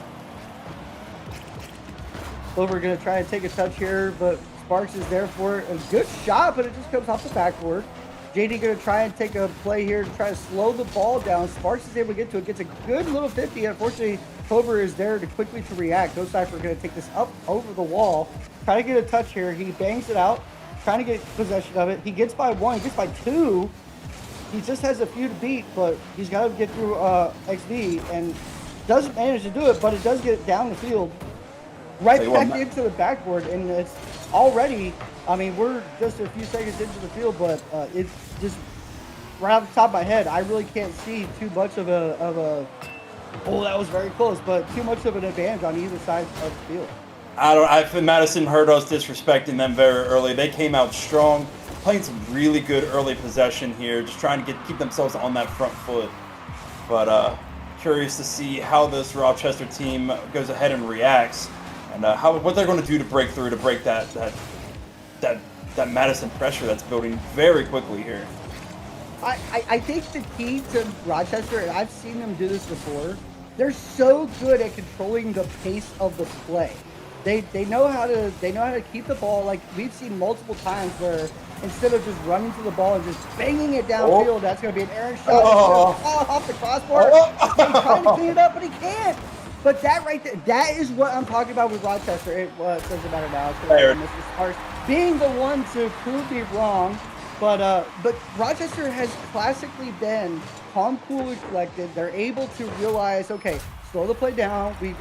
Clover going to try and take a touch here, but Sparks is there for it. A good shot, but it just comes off the backboard. JD going to try and take a play here to try to slow the ball down. Sparks is able to get to it, gets a good little 50. Unfortunately, Clover is there to quickly to react. Ghost Cypher going to take this up over the wall. Try to get a touch here. He bangs it out, trying to get possession of it. He gets by 1, he gets by 2. He just has a few to beat, but he's got to get through XV and doesn't manage to do it, but it does get it down the field. Right back into the backboard, and it's already, I mean, we're just a few seconds into the field, but it's just right off the top of my head, I really can't see too much of a oh, that was very close, but too much of an advantage on either side of the field. I think Madison heard us disrespecting them very early. They came out strong, playing some really good early possession here, just trying to keep themselves on that front foot. But curious to see how this Rochester team goes ahead and reacts, and what they're going to do to break through, to break that Madison pressure that's building very quickly here. I think the key to Rochester, and I've seen them do this before, they're so good at controlling the pace of the play. They know how to keep the ball. Like we've seen multiple times where instead of just running to the ball and just banging it downfield, that's going to be an errant shot. Off the crossbar. He's trying to clean it up, but he can't. But that right there, that is what I'm talking about with Rochester. It doesn't matter now. It's Mr. Sparks being the one to prove me wrong. But Rochester has classically been calm, cool, and collected. They're able to realize, okay, slow the play down. We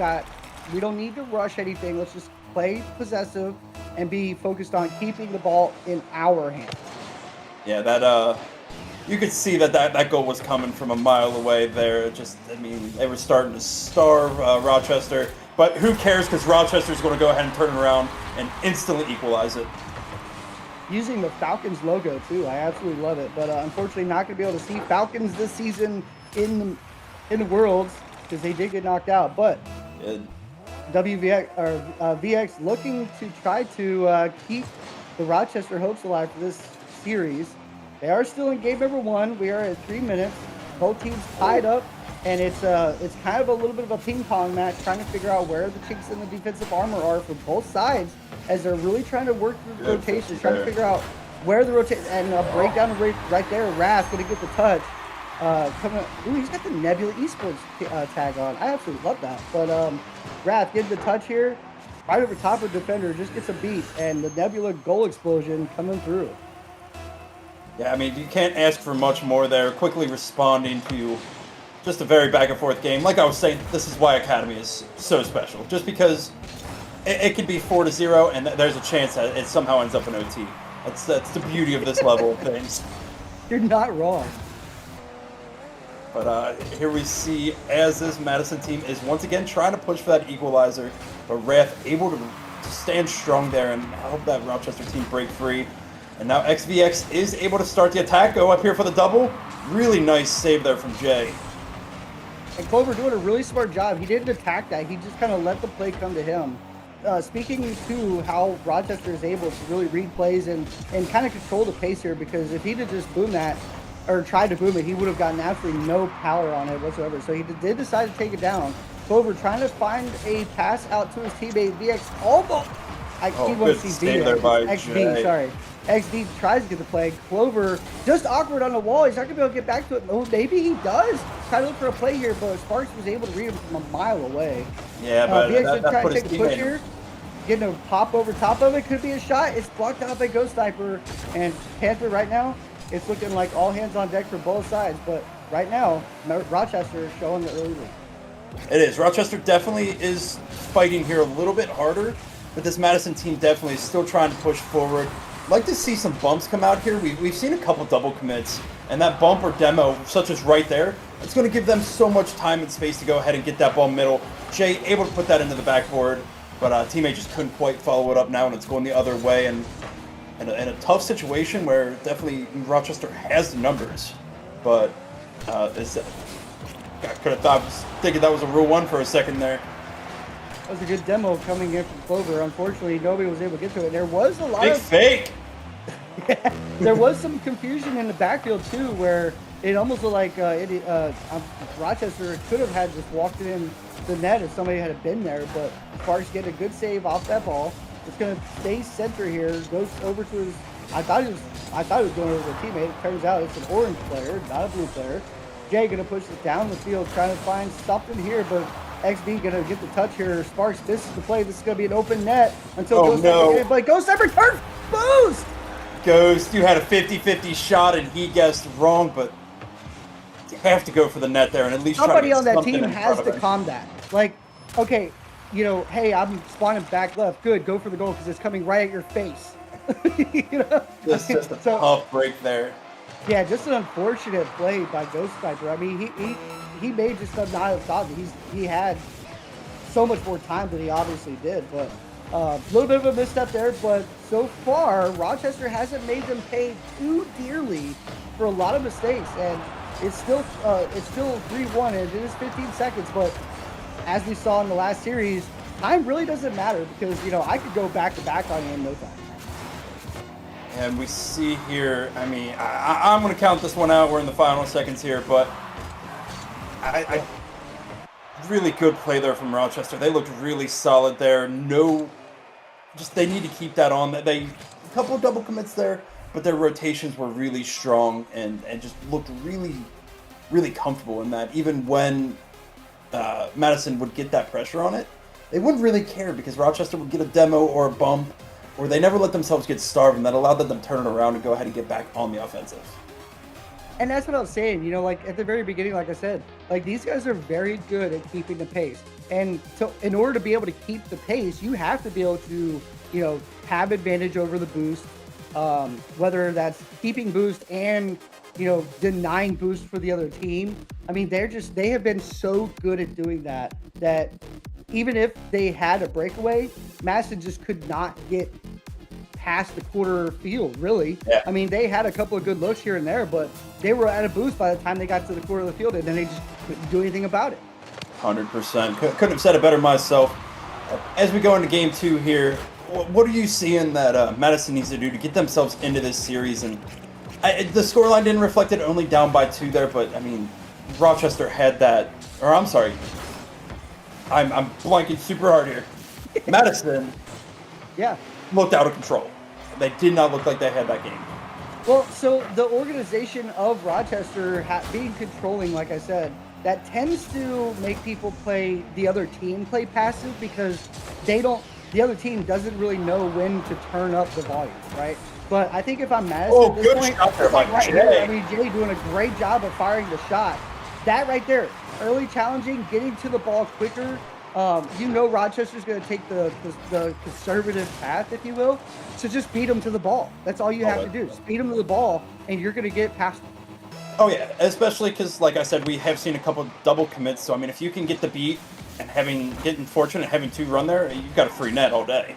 don't need to rush anything. Let's just play possessive and be focused on keeping the ball in our hands. Yeah, that you could see that goal was coming from a mile away there. Just, I mean, they were starting to starve Rochester, but who cares, because Rochester's going to go ahead and turn it around and instantly equalize it. Using the Falcons logo too, I absolutely love it. But unfortunately, not going to be able to see Falcons this season in the Worlds because they did get knocked out. But VX looking to try to keep the Rochester hopes alive for this series. They are still in game number 1. We are at 3 minutes. Both teams tied up, and it's kind of a little bit of a ping pong match, trying to figure out where the chinks in the defensive armor are for both sides, as they're really trying to work through the rotations, trying to figure out where the rotation and breakdown right there. Wrath going to get the touch. Ooh, he's got the Nebula Esports tag on. I absolutely love that. But Wrath getting the touch here, right over top of the defender, just gets a beat, and the Nebula goal explosion coming through. Yeah, I mean, you can't ask for much more there. Quickly responding to just a very back and forth game. Like I was saying, this is why Academy is so special. Just because it could be 4-0, and there's a chance that it somehow ends up in OT. That's the beauty of this level of things. You're not wrong. But here we see as this Madison team is once again trying to push for that equalizer, but Wrath able to stand strong there and help that Rochester team break free. And now XVX is able to start the attack, go up here for the double. Really nice save there from Jay. And Clover doing a really smart job. He didn't attack that. He just kind of let the play come to him. Speaking to how Rochester is able to really read plays and kind of control the pace here, because if he'd have just boomed that, or tried to boom it, he would have gotten absolutely no power on it whatsoever. So he did decide to take it down. Clover trying to find a pass out to his teammate. VX almost. He wants to see XD, sorry. XD tries to get the play. Clover just awkward on the wall. He's not going to be able to get back to it. Oh, maybe he does. Try to look for a play here, but Sparks was able to read him from a mile away. Yeah, but VX trying to take the push here. Getting a pop over top of it. Could be a shot. It's blocked out by Ghost Sniper. And Panther right now, it's looking like all hands on deck for both sides. But right now, Rochester is showing the early lead. It is. Rochester definitely is fighting here a little bit harder, but this Madison team definitely is still trying to push forward. Like to see some bumps come out here. We've seen a couple double commits, And that bump or demo, such as right there, it's going to give them so much time and space to go ahead and get that ball middle. Jay able to put that into the backboard, but teammate just couldn't quite follow it up now, and it's going the other way. And in a tough situation where definitely Rochester has the numbers, but I could have thought, thinking that was a rule one for a second there. That was a good demo coming in from Clover. Unfortunately, nobody was able to get to it. There was a lot Big of fake. Yeah, there was some confusion in the backfield too, where it almost looked like Rochester could have had just walked it in the net if somebody had been there. But Sparks get a good save off that ball. It's going to stay center here. Goes over to his. I thought he was going over to a teammate. It turns out it's an orange player, not a blue player. Jay going to push it down the field, trying to find something here, but XB going to get the touch here. Sparks misses the play. This is going to be an open net until Ghost Ever turn boost. Ghost, you had a 50-50 shot and he guessed wrong, but you have to go for the net there and at least somebody try to on that team has to calm that. Like, okay, you know, hey, I'm spawning back left. Good, go for the goal because it's coming right at your face. You know? This is just a tough break there. Yeah, just an unfortunate play by Ghost Sniper. I mean, he may just not have thought that he had so much more time than he obviously did, but a little bit of a misstep there. But so far, Rochester hasn't made them pay too dearly for a lot of mistakes, and it's still 3-1, and it is 15 seconds. But as we saw in the last series, time really doesn't matter because, you know, I could go back to back on you in no time. And we see here, I mean, I'm going to count this one out. We're in the final seconds here, but I really good play there from Rochester. They looked really solid there. They need to keep that on. A couple of double commits there, but their rotations were really strong and just looked really, really comfortable in that. Even when Madison would get that pressure on it, they wouldn't really care because Rochester would get a demo or a bump, or they never let themselves get starved, and that allowed them to turn it around and go ahead and get back on the offensive. And that's what I was saying, you know, like at the very beginning, like I said, like these guys are very good at keeping the pace. And so in order to be able to keep the pace, you have to be able to, you know, have advantage over the boost, whether that's keeping boost and, you know, denying boost for the other team. I mean, they have been so good at doing that even if they had a breakaway, Madison just could not get past the quarter field, really. Yeah. I mean, they had a couple of good looks here and there, but they were at a boost by the time they got to the quarter of the field, and then they just couldn't do anything about it. 100%. Couldn't have said it better myself. As we go into game 2 here, what are you seeing that Madison needs to do to get themselves into this series? And the scoreline didn't reflect it, only down by 2 there, but I mean, Rochester had that, or I'm sorry, I'm blanking super hard here. Madison looked out of control. They did not look like they had that game. Well, so the organization of Rochester being controlling, like I said, that tends to make people play the other team play passive because the other team doesn't really know when to turn up the volume, right? But I think if I'm Madison at this point, shot there by Jay. I mean, Jay doing a great job of firing the shot. That right there, early challenging, getting to the ball quicker. You know Rochester's going to take the conservative path, if you will. So just beat them to the ball. That's all you have to do. Just beat them to the ball, and you're going to get past them. Oh, yeah, especially because, like I said, we have seen a couple double commits. So, I mean, if you can get the beat and getting fortunate, having 2 run there, you've got a free net all day.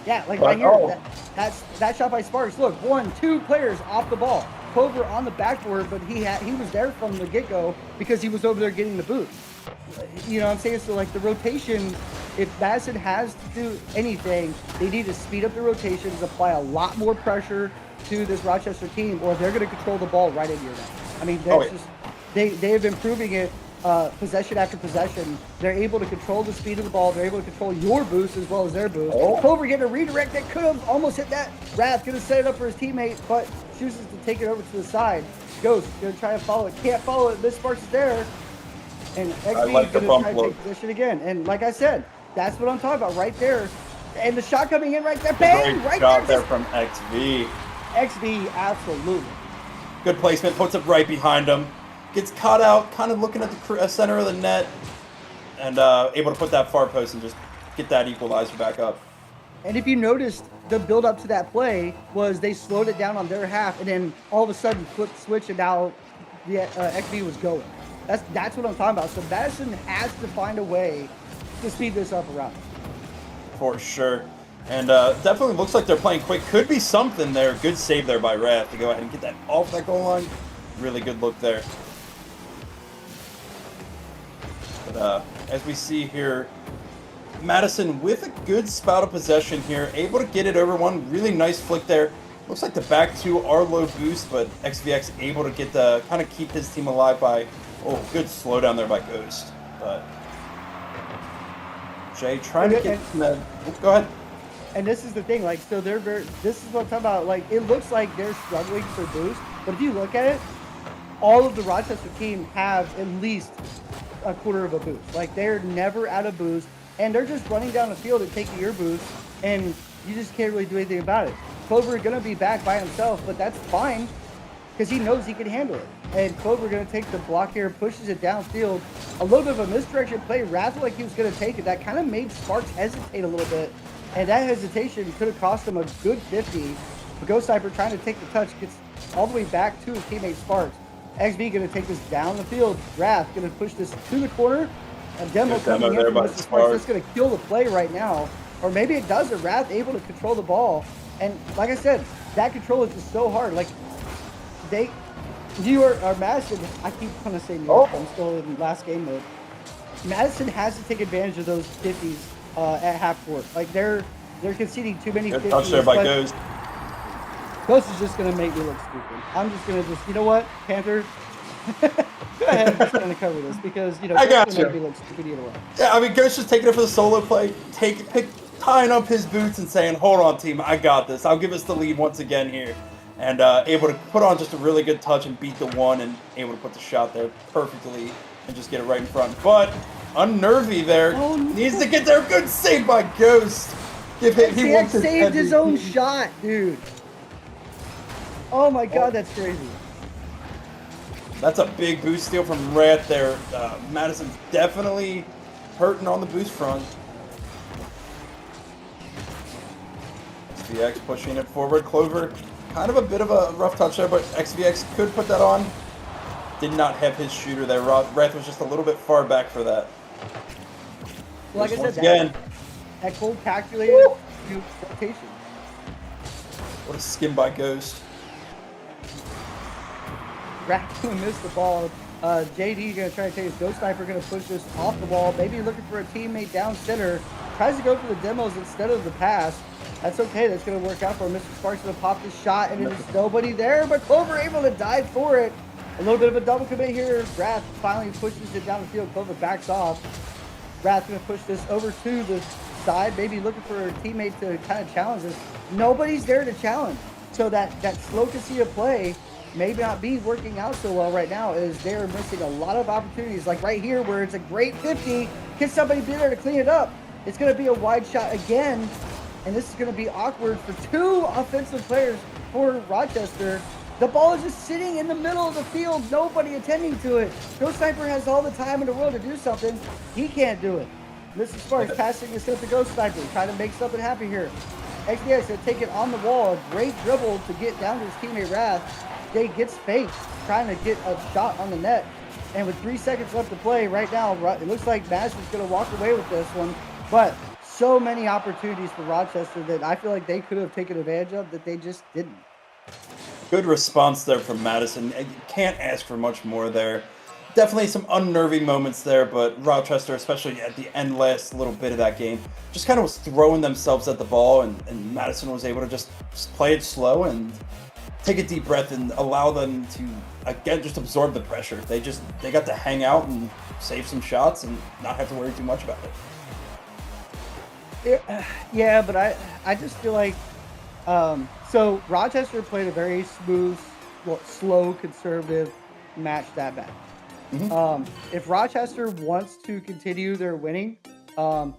Yeah, like right here, that shot by Sparks. Look, 2 players off the ball. Clover on the backboard, but he was there from the get-go because he was over there getting the boost. You know what I'm saying? So, like, the rotation, if Madison has to do anything, they need to speed up the rotations, apply a lot more pressure to this Rochester team, or they're going to control the ball right into your net. I mean, they have been proving it possession after possession. They're able to control the speed of the ball. They're able to control your boost as well as their boost. Clover getting a redirect that could have almost hit that. Wrath could have set it up for his teammate, but chooses to take it over to the side. Ghost going to try to follow it. Can't follow it. Miss Sparks is there. And XB is going to try to take position again. And like I said, that's what I'm talking about right there. And the shot coming in right there. Bang! Great right shot there. there from XB. XB, absolutely. Good placement. Puts it right behind him. Gets caught out, kind of looking at the center of the net. And able to put that far post and just get that equalizer back up. And if you noticed, the build up to that play was they slowed it down on their half, and then all of a sudden flipped switch, and now the XB was going. That's what I'm talking about. So Madison has to find a way to speed this up around. For sure. And definitely looks like they're playing quick. Could be something there. Good save there by Wrath to go ahead and get that off that goal line. Really good look there. But as we see here, Madison with a good spout of possession here, able to get it over one. Really nice flick there. Looks like the back two are low boost, but XVX able to get the kind of keep his team alive by good slowdown there by Ghost. But Jay trying to get go ahead. And this is the thing, like, so this is what I'm talking about. Like, it looks like they're struggling for boost, but if you look at it, all of the Rochester team have at least a quarter of a boost. Like, they're never out of boost, and they're just running down the field and taking your boost, and you just can't really do anything about it. Clover going to be back by himself, but that's fine because he knows he can handle it. And Clover going to take the block here, pushes it downfield. A little bit of a misdirection play. Raz looked like he was going to take it. That kind of made Sparks hesitate a little bit, and that hesitation could have cost him a good 50. But Ghost Sniper trying to take the touch, gets all the way back to his teammate Sparks. XB going to take this down the field. Wrath going to push this to the corner. A demo coming in from Mr. Sparks. That's going to kill the play right now. Or maybe it doesn't. Wrath able to control the ball. And like I said, that control is just so hard. Like, Madison, I keep trying to say New York, I'm still in last game mode. Madison has to take advantage of those 50s at half court. Like, they're conceding too many 50s. Touch there by Ghost. Ghost is just going to make me look stupid. I'm just going to you know what, Panther? Go ahead, I'm just going to cover this because, I got Ghost you. make me look stupid either way. Yeah, I mean, Ghost just taking it for the solo play, tying up his boots and saying, hold on, team, I got this. I'll give us the lead once again here. And able to put on just a really good touch and beat the one and able to put the shot there perfectly and just get it right in front. But unnervy there. Oh, no. Needs to get there. Good save by Ghost. He saved his own shot, dude. Oh my god, that's crazy. That's a big boost steal from Rat there. Madison's definitely hurting on the boost front. XVX pushing it forward. Clover, kind of a bit of a rough touch there, but XVX could put that on. Did not have his shooter there. Wrath was just a little bit far back for that. Well, like I said, again, that cold calculated rotation. What a skim by Ghost. Wrath gonna miss the ball. JD gonna try to take his Ghost Sniper, gonna push this off the wall. Maybe looking for a teammate down center. Tries to go for the demos instead of the pass. That's okay. That's gonna work out for him. Mr. Sparks gonna pop this shot, and there's nobody there, but Clover able to dive for it. A little bit of a double commit here. Wrath finally pushes it down the field. Clover backs off. Wrath gonna push this over to the side. Maybe looking for a teammate to kind of challenge this. Nobody's there to challenge. So that slow casita play may not be working out so well right now, as they're missing a lot of opportunities. Like right here where it's a great 50. Can somebody be there to clean it up? It's going to be a wide shot again. And this is going to be awkward for two offensive players for Rochester. The ball is just sitting in the middle of the field. Nobody attending to it. Ghost Sniper has all the time in the world to do something. He can't do it. Mr. Sparks passing this to Ghost Sniper, trying to make something happen here. XDX going to take it on the wall. A great dribble to get down to his teammate Wrath. Jay gets faked, trying to get a shot on the net. And with 3 seconds left to play right now, it looks like Madison's going to walk away with this one. But so many opportunities for Rochester that I feel like they could have taken advantage of that they just didn't. Good response there from Madison. You can't ask for much more there. Definitely some unnerving moments there, but Rochester, especially at the end last little bit of that game, just kind of was throwing themselves at the ball, and Madison was able to just play it slow and take a deep breath and allow them to, again, just absorb the pressure. They got to hang out and save some shots and not have to worry too much about it. Yeah, but I just feel like, so Rochester played a very smooth, slow, conservative match that bad. Mm-hmm. If Rochester wants to continue their winning,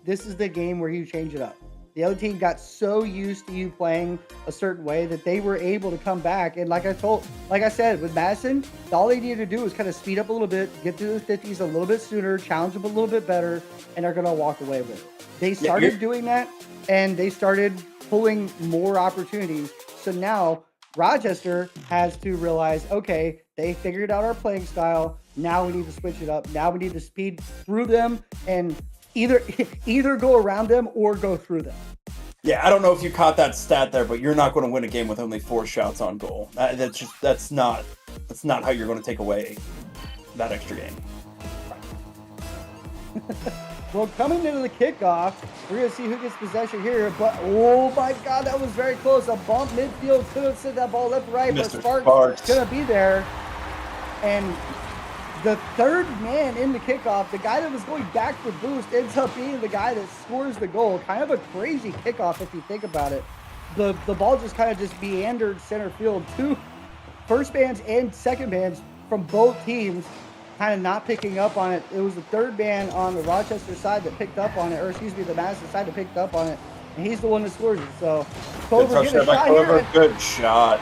this is the game where you change it up. The other team got so used to you playing a certain way that they were able to come back. And like I said, with Madison, all they needed to do was kind of speed up a little bit, get to the 50s a little bit sooner, challenge them a little bit better, and they're going to walk away with it. They started doing that and they started pulling more opportunities. So now Rochester has to realize, okay, they figured out our playing style. Now we need to switch it up. Now we need to speed through them and either go around them or go through them. Yeah, I don't know if you caught that stat there, but you're not going to win a game with only 4 shots on goal. That's not how you're going to take away that extra game. Well, coming into the kickoff, we're going to see who gets possession here. But, oh my God, that was very close. A bump midfield could have sent that ball left to right, but Sparks going to be there. And the third man in the kickoff, the guy that was going back for boost, ends up being the guy that scores the goal. Kind of a crazy kickoff if you think about it. The ball just kind of just meandered center field. 2 first bands and second bands from both teams kind of not picking up on it. It was the third man on the Rochester side that picked up on it, or excuse me, the Madison side that picked up on it, and he's the one that scores it. So Clover getting a shot here. Good shot.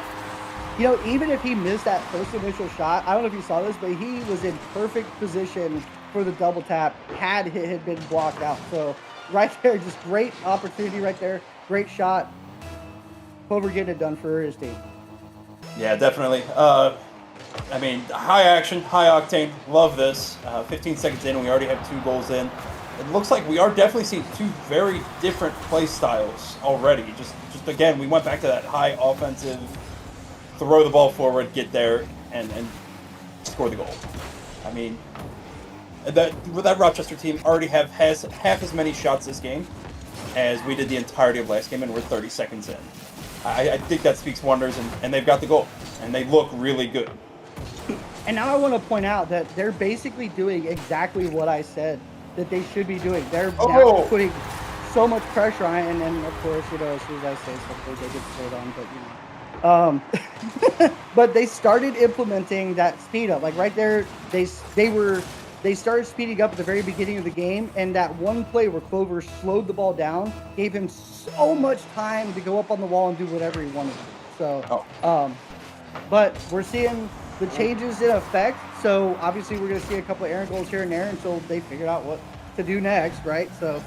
You know, even if he missed that first initial shot, I don't know if you saw this, but he was in perfect position for the double tap had it had been blocked out. So right there, just great opportunity right there. Great shot. Clover getting it done for his team. Yeah, definitely. I mean, high action, high octane. Love this. 15 seconds in, and we already have 2 goals in. It looks like we are definitely seeing 2 very different play styles already. Just again, we went back to that high offensive, throw the ball forward, get there, and score the goal. I mean, that Rochester team already has half as many shots this game as we did the entirety of last game, and we're 30 seconds in. I think that speaks wonders, and they've got the goal, and they look really good. And now I want to point out that they're basically doing exactly what I said that they should be doing. They're now putting so much pressure on it, and then of course, you know, as soon as I say something, they get slowed on. But you know, but they started implementing that speed up. Like right there, they started speeding up at the very beginning of the game, and that one play where Clover slowed the ball down gave him so much time to go up on the wall and do whatever he wanted to do. So, but we're seeing the changes in effect. So obviously we're going to see a couple of errant goals here and there until they figure out what to do next, right? So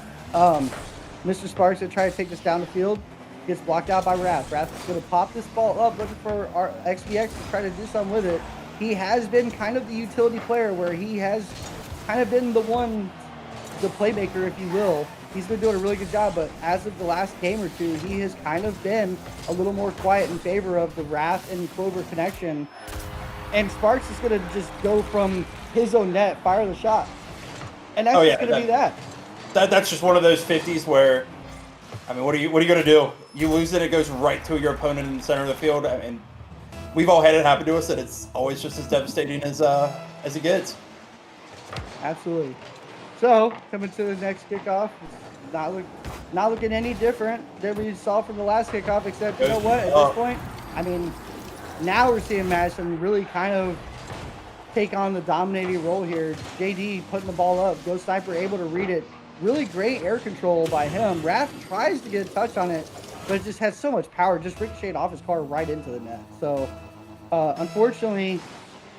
Mr. Sparks going to try to take this down the field, gets blocked out by Wrath. Wrath is going to pop this ball up, looking for our XVX to try to do something with it. He has been kind of the utility player where he has kind of been the playmaker, if you will. He's been doing a really good job, but as of the last game or 2, he has kind of been a little more quiet in favor of the Wrath and Clover connection. And Sparks is going to just go from his own net, fire the shot. And that's just going to be that. That's just one of those 50s where, I mean, what are you going to do? You lose it, it goes right to your opponent in the center of the field. I mean, we've all had it happen to us, and it's always just as devastating as it gets. Absolutely. So, coming to the next kickoff, it's not looking any different than we saw from the last kickoff, except, you know what, at this point, I mean, now we're seeing Madison really kind of take on the dominating role here. JD putting the ball up, Ghost Sniper able to read it. Really great air control by him. Raph tries to get a touch on it, but it just has so much power, just ricocheted off his car right into the net. So, unfortunately,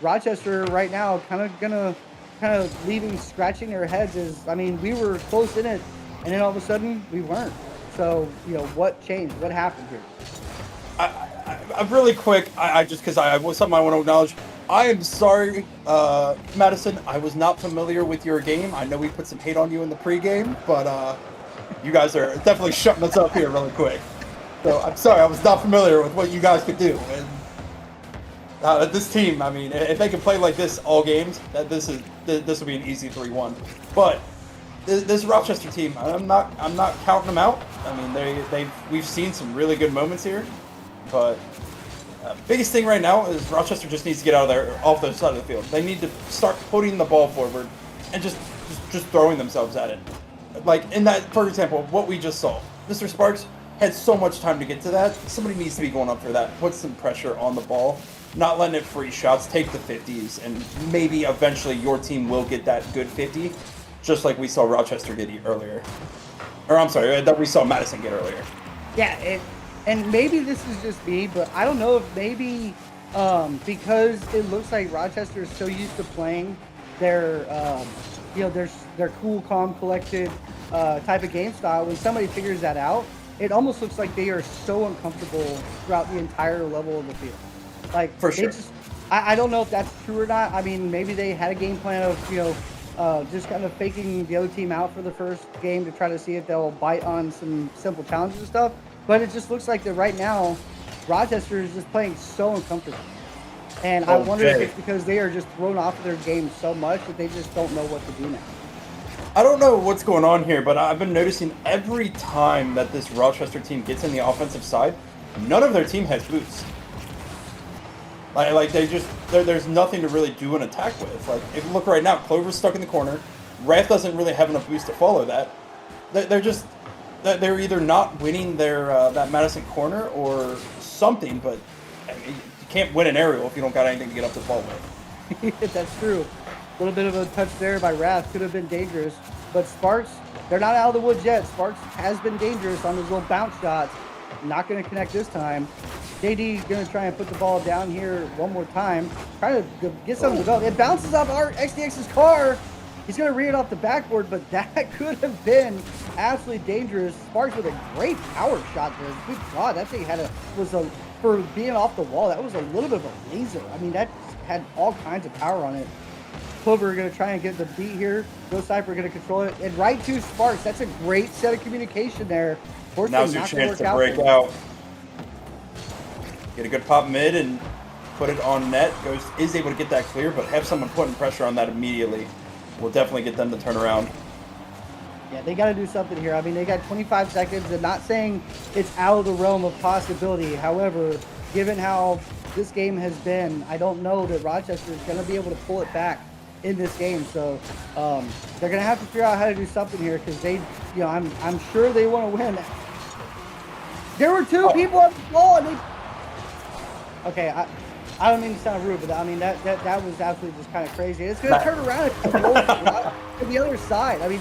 Rochester right now kind of leaving scratching their heads is, I mean, we were close in it, and then all of a sudden we weren't. So, you know, what changed? What happened here? I'm really quick. I just because I was something I want to acknowledge. I am sorry, Madison. I was not familiar with your game. I know we put some hate on you in the pregame, but you guys are definitely shutting us up here really quick. So I'm sorry. I was not familiar with what you guys could do. And this team, I mean, if they can play like this all games, this will be an easy 3-1. But this Rochester team, I'm not counting them out. I mean, we've seen some really good moments here, but biggest thing right now is Rochester just needs to get out of there, off the side of the field. They need to start putting the ball forward and just throwing themselves at it. Like in that, for example, what we just saw, Mr. Sparks had so much time to get to that. Somebody needs to be going up for that. Put some pressure on the ball, not letting it free shots. Take the 50s, and maybe eventually your team will get that good 50, just like we saw Rochester get earlier. Or I'm sorry, that we saw Madison get earlier. Yeah, and maybe this is just me, but I don't know if maybe because it looks like Rochester is so used to playing their their cool, calm, collected type of game style, when somebody figures that out, it almost looks like they are so uncomfortable throughout the entire level of the field. Like For they sure. just, I don't know if that's true or not. I mean, maybe they had a game plan of just kind of faking the other team out for the first game to try to see if they'll bite on some simple challenges and stuff. But it just looks like that right now, Rochester is just playing so uncomfortable. And I wonder if Jay. it's because they are just thrown off of their game so much that they just don't know what to do now. I don't know what's going on here, but I've been noticing every time that this Rochester team gets in the offensive side, none of their team has boosts. Like they just there's nothing to really do an attack with. Like if you look right now, Clover's stuck in the corner. Wrath doesn't really have enough boost to follow that. They're either not winning their that Madison corner or something. But I mean, you can't win an aerial if you don't got anything to get up the ball with. That's true. A little bit of a touch there by Wrath could have been dangerous. But Sparks, they're not out of the woods yet. Sparks has been dangerous on those little bounce shots. Not going to connect this time. JD going to try and put the ball down here one more time. Trying to get something developed. It bounces off XDX's car. He's going to read it off the backboard, but that could have been absolutely dangerous. Sparks with a great power shot there. Good God, that thing for being off the wall, that was a little bit of a laser. I mean, that had all kinds of power on it. Clover going to try and get the beat here. Ghost Sniper going to control it. And right to Sparks. That's a great set of communication there. Now's your chance to break out. Get a good pop mid and put it on net. Ghost is able to get that clear, but have someone putting pressure on that immediately will definitely get them to turn around. Yeah, they got to do something here. I mean, they got 25 seconds, and not saying it's out of the realm of possibility. However, given how this game has been, I don't know that Rochester is going to be able to pull it back in this game. So they're going to have to figure out how to do something here because I'm sure they want to win. There were two people on the ball, and okay, I don't mean to sound rude, but I mean that was absolutely just kind of crazy. It's going to turn around to the other side. I mean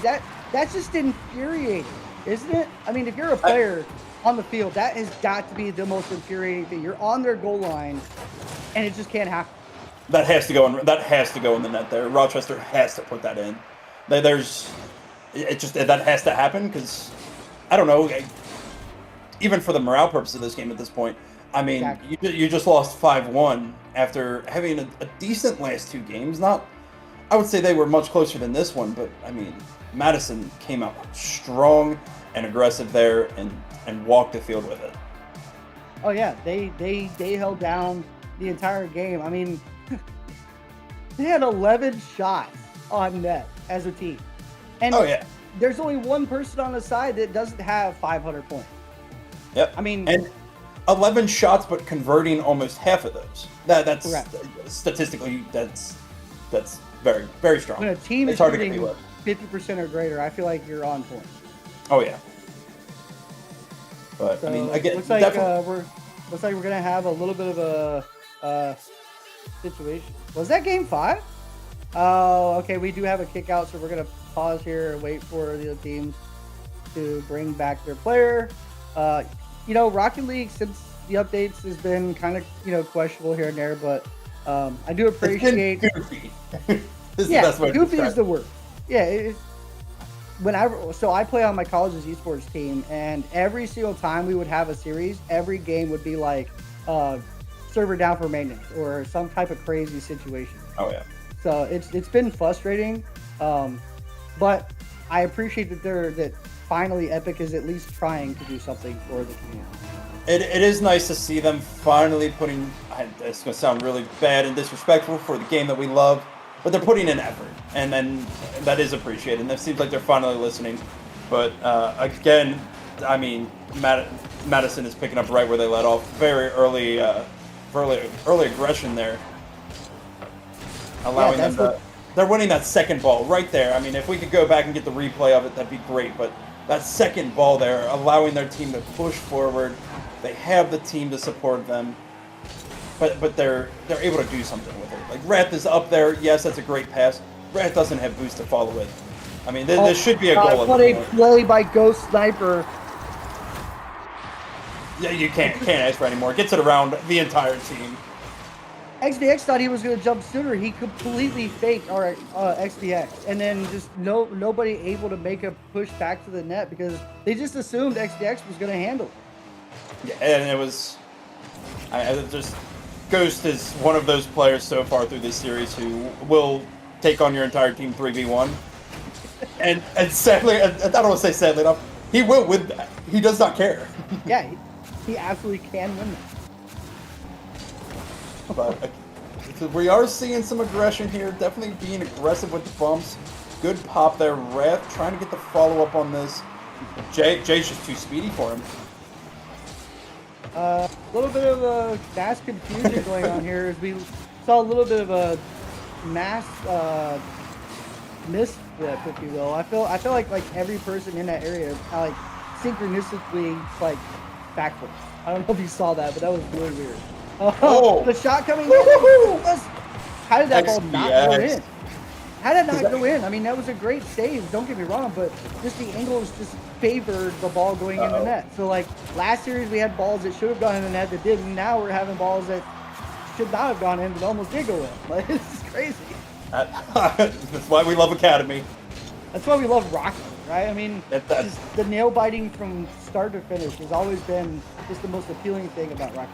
that's just infuriating, isn't it? I mean, if you're a player on the field, that has got to be the most infuriating thing. You're on their goal line, and it just can't happen. That has to go in. That has to go in the net there. Rochester has to put that in. That has to happen because I don't know. Even for the morale purpose of this game at this point, I mean, exactly. you just lost 5-1 after having a decent last two games. Not, I would say they were much closer than this one, but I mean, Madison came out strong and aggressive there and walked the field with it. Oh yeah, they held down the entire game. I mean, they had 11 shots on net as a team, and there's only one person on the side that doesn't have 500 points. Yep. I mean, and 11 shots, but converting almost half of those. That's correct. Statistically, that's very, very strong. When a team is shooting 50% or greater, I feel like you're on point. Oh yeah. But so, I mean, again, looks like we're gonna have a little bit of a situation. Was that game 5? Oh, okay. We do have a kick out, so we're gonna pause here and wait for the other teams to bring back their player. Rocket League, since the updates has been kind of, questionable here and there, but I do appreciate. It's been goofy. Goofy is the word. Yeah, I play on my college's esports team, and every single time we would have a series, every game would be like server down for maintenance or some type of crazy situation. Oh yeah. So it's been frustrating, but I appreciate that finally Epic is at least trying to do something for the community. It is nice to see them finally putting, it's going to sound really bad and disrespectful for the game that we love, but they're putting in effort, and that is appreciated, and it seems like they're finally listening. But again, I mean, Madison is picking up right where they let off. Very early aggression there. Allowing them to... They're winning that second ball right there. I mean, if we could go back and get the replay of it, that'd be great, but that second ball there, allowing their team to push forward. They have the team to support them, but they're able to do something with it. Like Wrath is up there. Yes, that's a great pass. Wrath doesn't have boost to follow it. I mean, this should be a goal. What a play by Ghost Sniper. Yeah, you can't ask for any more. Gets it around the entire team. XVX thought he was going to jump sooner. He completely faked our XVX, and then just nobody able to make a push back to the net because they just assumed XVX was going to handle it. Yeah, and it was. Just Ghost is one of those players so far through this series who will take on your entire team 3v1, and sadly, I don't want to say sadly enough, he will win that. He does not care. Yeah, he absolutely can win that. But so we are seeing some aggression here. Definitely being aggressive with the bumps. Good pop there. Wrath trying to get the follow-up on this. Jay's just too speedy for him. A little bit of a mass confusion going on here as we saw a little bit of a mass misstep, if you will. I feel like every person in that area like synchronistically like backflips. I don't know if you saw that, but that was really weird. Oh, the shot coming in. How did that ball not go in? How did that not go in? I mean, that was a great save. Don't get me wrong, but just the angles just favored the ball going in the net. So, like, last series we had balls that should have gone in the net that didn't. Now we're having balls that should not have gone in but almost did go in. Like, this is crazy. That's why we love Academy. That's why we love Rocky, right? I mean, just the nail biting from start to finish has always been just the most appealing thing about Rocky.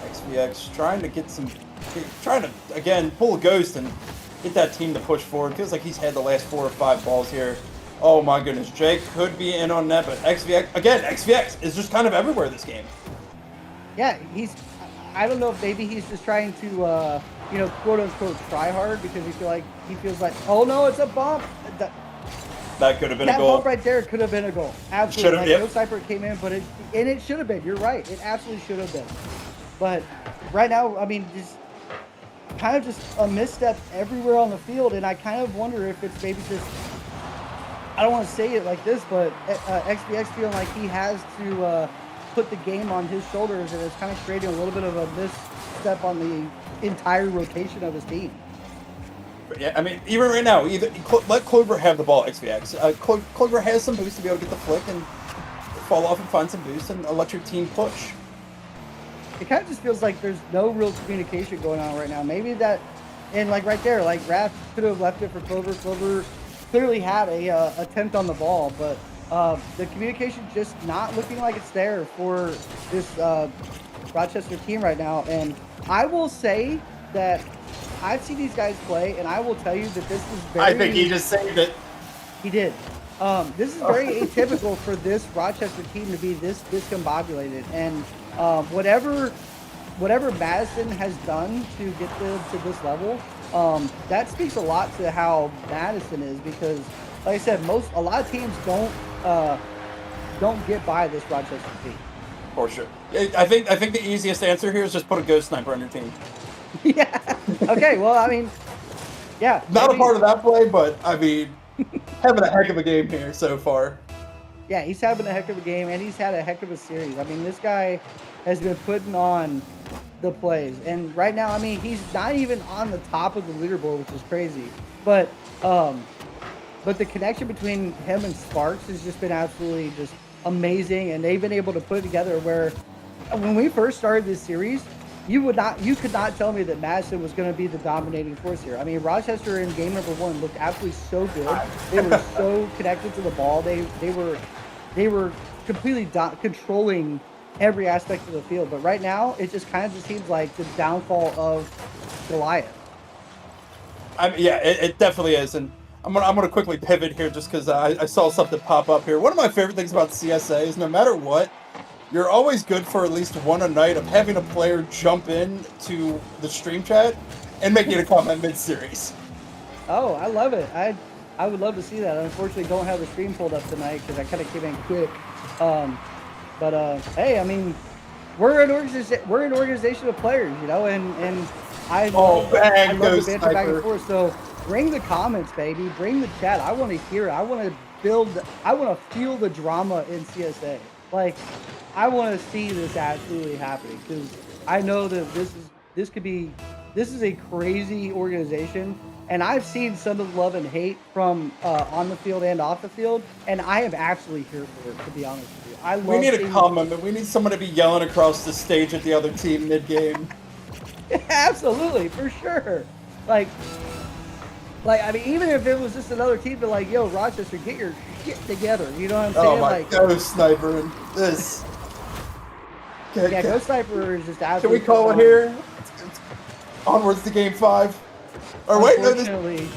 XVX trying to again pull a Ghost and get that team to push forward. Feels like he's had the last 4 or 5 balls here. Oh my goodness, Jake could be in on net, but XVX is just kind of everywhere this game. Yeah, I don't know if maybe he's just trying to quote unquote try hard because he feels like, oh no, it's a bump. That could have been a goal. That bump right there could have been a goal. Absolutely. Yep. No Cypher came in, but it should have been. You're right. It absolutely should have been. But right now, I mean, just kind of just a misstep everywhere on the field, and I kind of wonder if it's maybe just, I don't want to say it like this, but XBX feeling like he has to put the game on his shoulders, and it's kind of creating a little bit of a misstep on the entire rotation of his team. But yeah, I mean, even right now, let Clover have the ball, XVX. Clover has some boost to be able to get the flick and fall off and find some boost and let your team push. It kind of just feels like there's no real communication going on right now. Maybe that, and like right there, like Raph could have left it for Clover. Clover clearly had a attempt on the ball, but the communication just not looking like it's there for this Rochester team right now. And I will say that I've seen these guys play, and I will tell you that this is very... I think he just saved it. He did. This is very atypical for this Rochester team to be this discombobulated. And whatever Madison has done to get them to this level, that speaks a lot to how Madison is, because, like I said, a lot of teams don't get by this Rochester team. For sure. I think the easiest answer here is just put a Ghost Sniper on your team. Yeah. Okay. Well, I mean, yeah. Not a part of that play, but I mean, having a heck of a game here so far. Yeah, he's having a heck of a game, and he's had a heck of a series. I mean, this guy has been putting on the plays, and right now, I mean, he's not even on the top of the leaderboard, which is crazy. But the connection between him and Sparks has just been absolutely just amazing, and they've been able to put it together where when we first started this series, you could not tell me that Madison was going to be the dominating force here. I mean, Rochester in game number 1 looked absolutely so good. They were so connected to the ball. They were completely controlling every aspect of the field. But right now, it just kind of just seems like the downfall of Goliath. Yeah, it definitely is, and I'm gonna quickly pivot here just because I saw something pop up here. One of my favorite things about CSA is no matter what, you're always good for at least one a night of having a player jump in to the stream chat and making a comment mid-series. Oh, I love it. I would love to see that. I unfortunately don't have the stream pulled up tonight because I kind of came in quick. But hey, I mean, we're an organization of players, you know, and I love the banter back and forth. So bring the comments, baby. Bring the chat. I want to hear it. I want to feel the drama in CSA. Like, I want to see this absolutely happening because I know that this is a crazy organization, and I've seen some of the love and hate from on the field and off the field, and I am absolutely here for it, to be honest with you. We need a comment. We need someone to be yelling across the stage at the other team mid-game. Absolutely, for sure. Like, I mean, even if it was just another team to like, yo, Rochester, get your shit together. You know what I'm Oh saying? my Like, God, sniper and this. yeah, Ghost Sniper is just Can we absolutely call it phenomenal. here? It's onwards to game 5. Or wait, no, Unfortunately, this is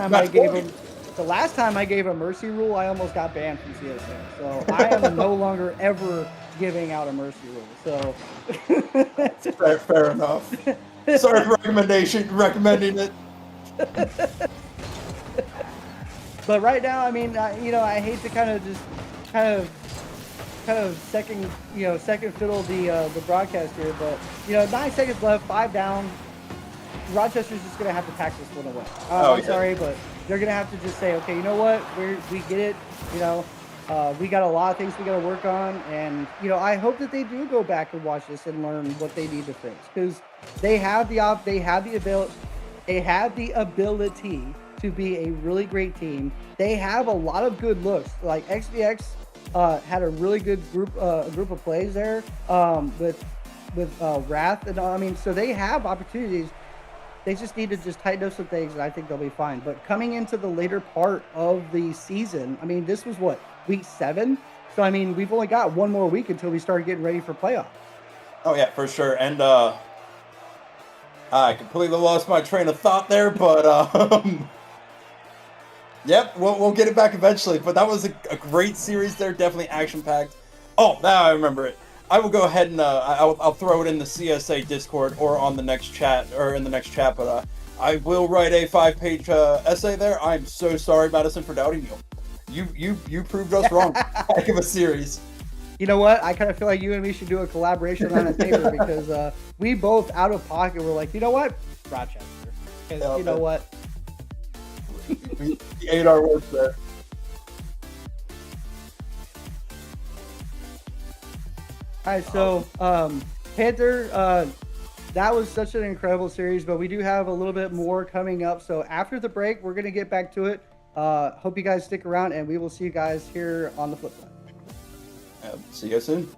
match point. the last time I gave a mercy rule, I almost got banned from CSA. So I am no longer ever giving out a mercy rule. So Fair enough. Sorry for recommending it. but right now, I mean, you know, I hate to kind of just kind of second, you know, second fiddle the broadcast here, but you know, 9 seconds left, 5 down. Rochester's just gonna have to tax this one away. Oh I'm yeah. sorry, but they're gonna have to just say, okay, you know what, we get it. You know, we got a lot of things we got to work on, and you know, I hope that they do go back and watch this and learn what they need to fix because they have the ability to be a really great team. They have a lot of good looks. Like XVX had a really good group of plays there with Wrath, and I mean, so they have opportunities. They just need to just tighten up some things, and I think they'll be fine. But coming into the later part of the season, I mean, this was what, week 7? So I mean, we've only got one more week until we start getting ready for playoffs. Oh yeah, for sure. And I completely lost my train of thought there, but yep, we'll get it back eventually. But that was a great series there, definitely action packed. Oh, now I remember it. I will go ahead and I'll throw it in the CSA Discord or on the next chat in the next chat. But I will write a 5-page essay there. I'm so sorry, Madison, for doubting you. You proved us wrong. Heck of a series. You know what? I kind of feel like you and me should do a collaboration on a paper because we both out of pocket were like, you know what, Rochester. You know what? We ate our words there. All right, so Panther, that was such an incredible series, but we do have a little bit more coming up. So after the break, we're going to get back to it. Hope you guys stick around, and we will see you guys here on the flip side. See you guys soon.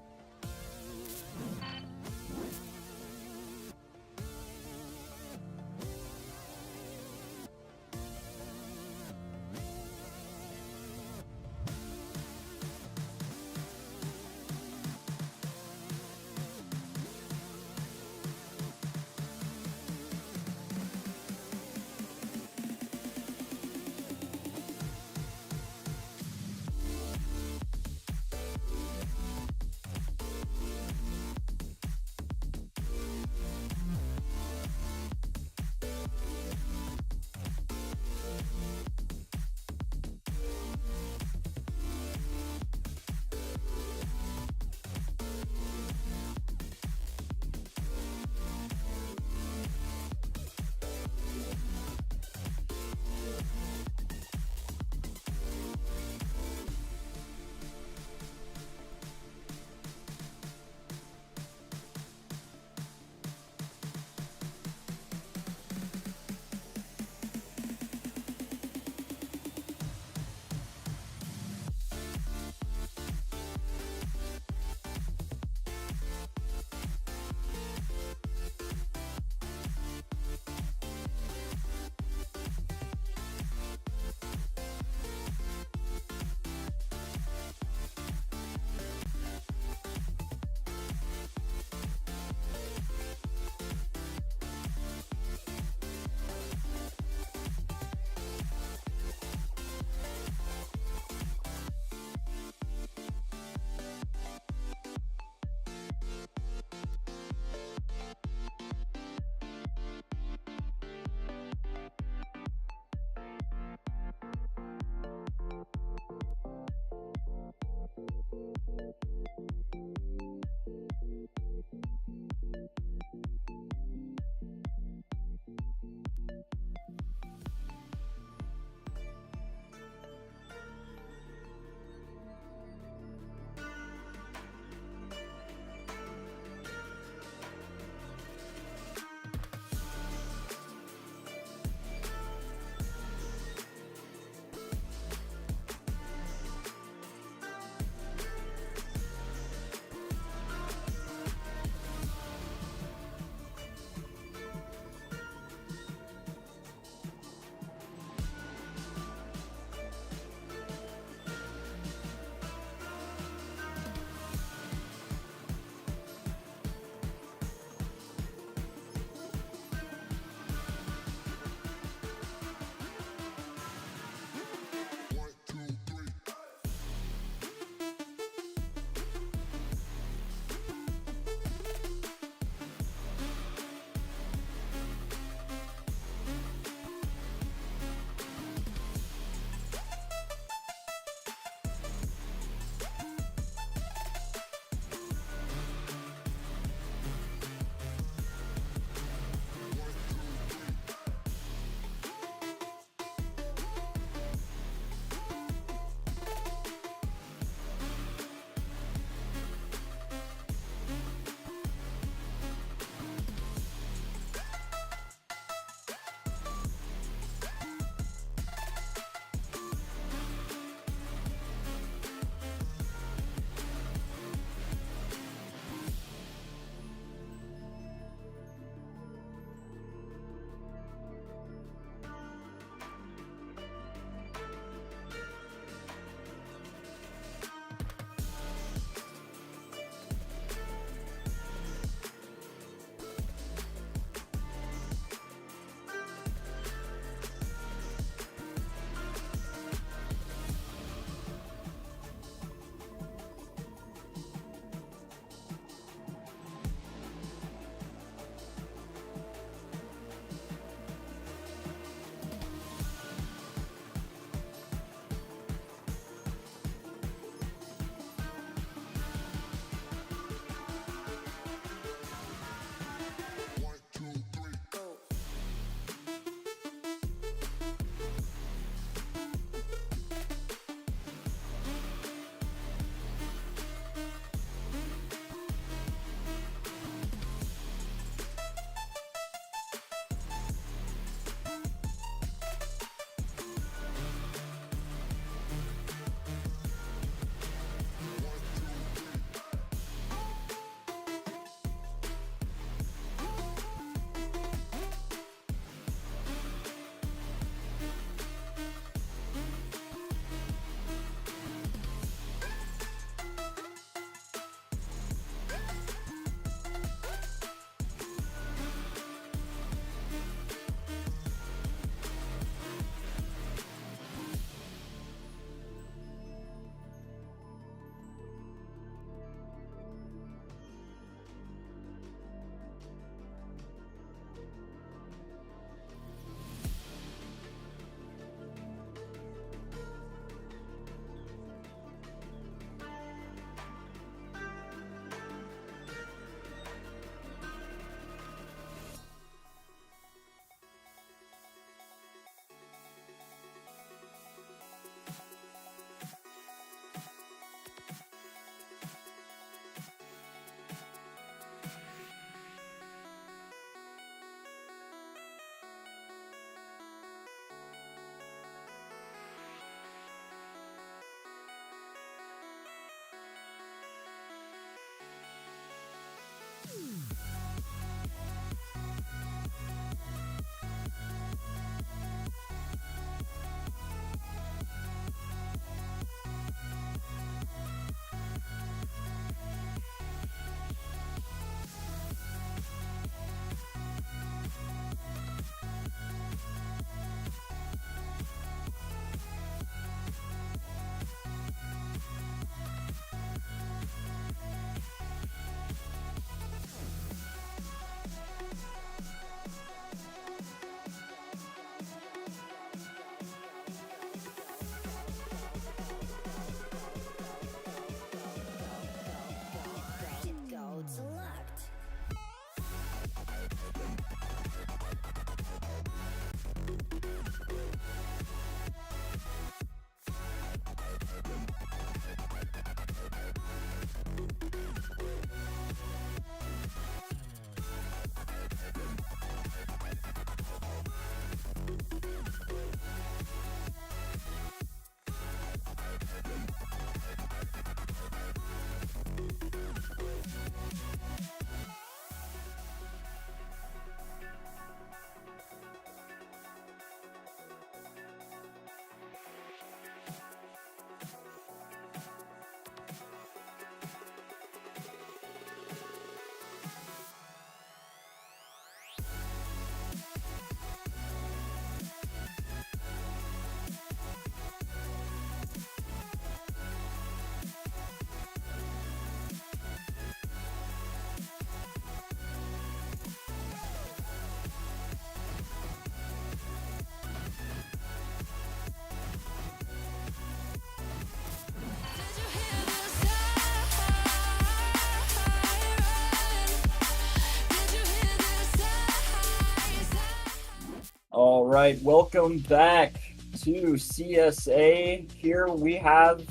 All right, welcome back to CSA. Here we have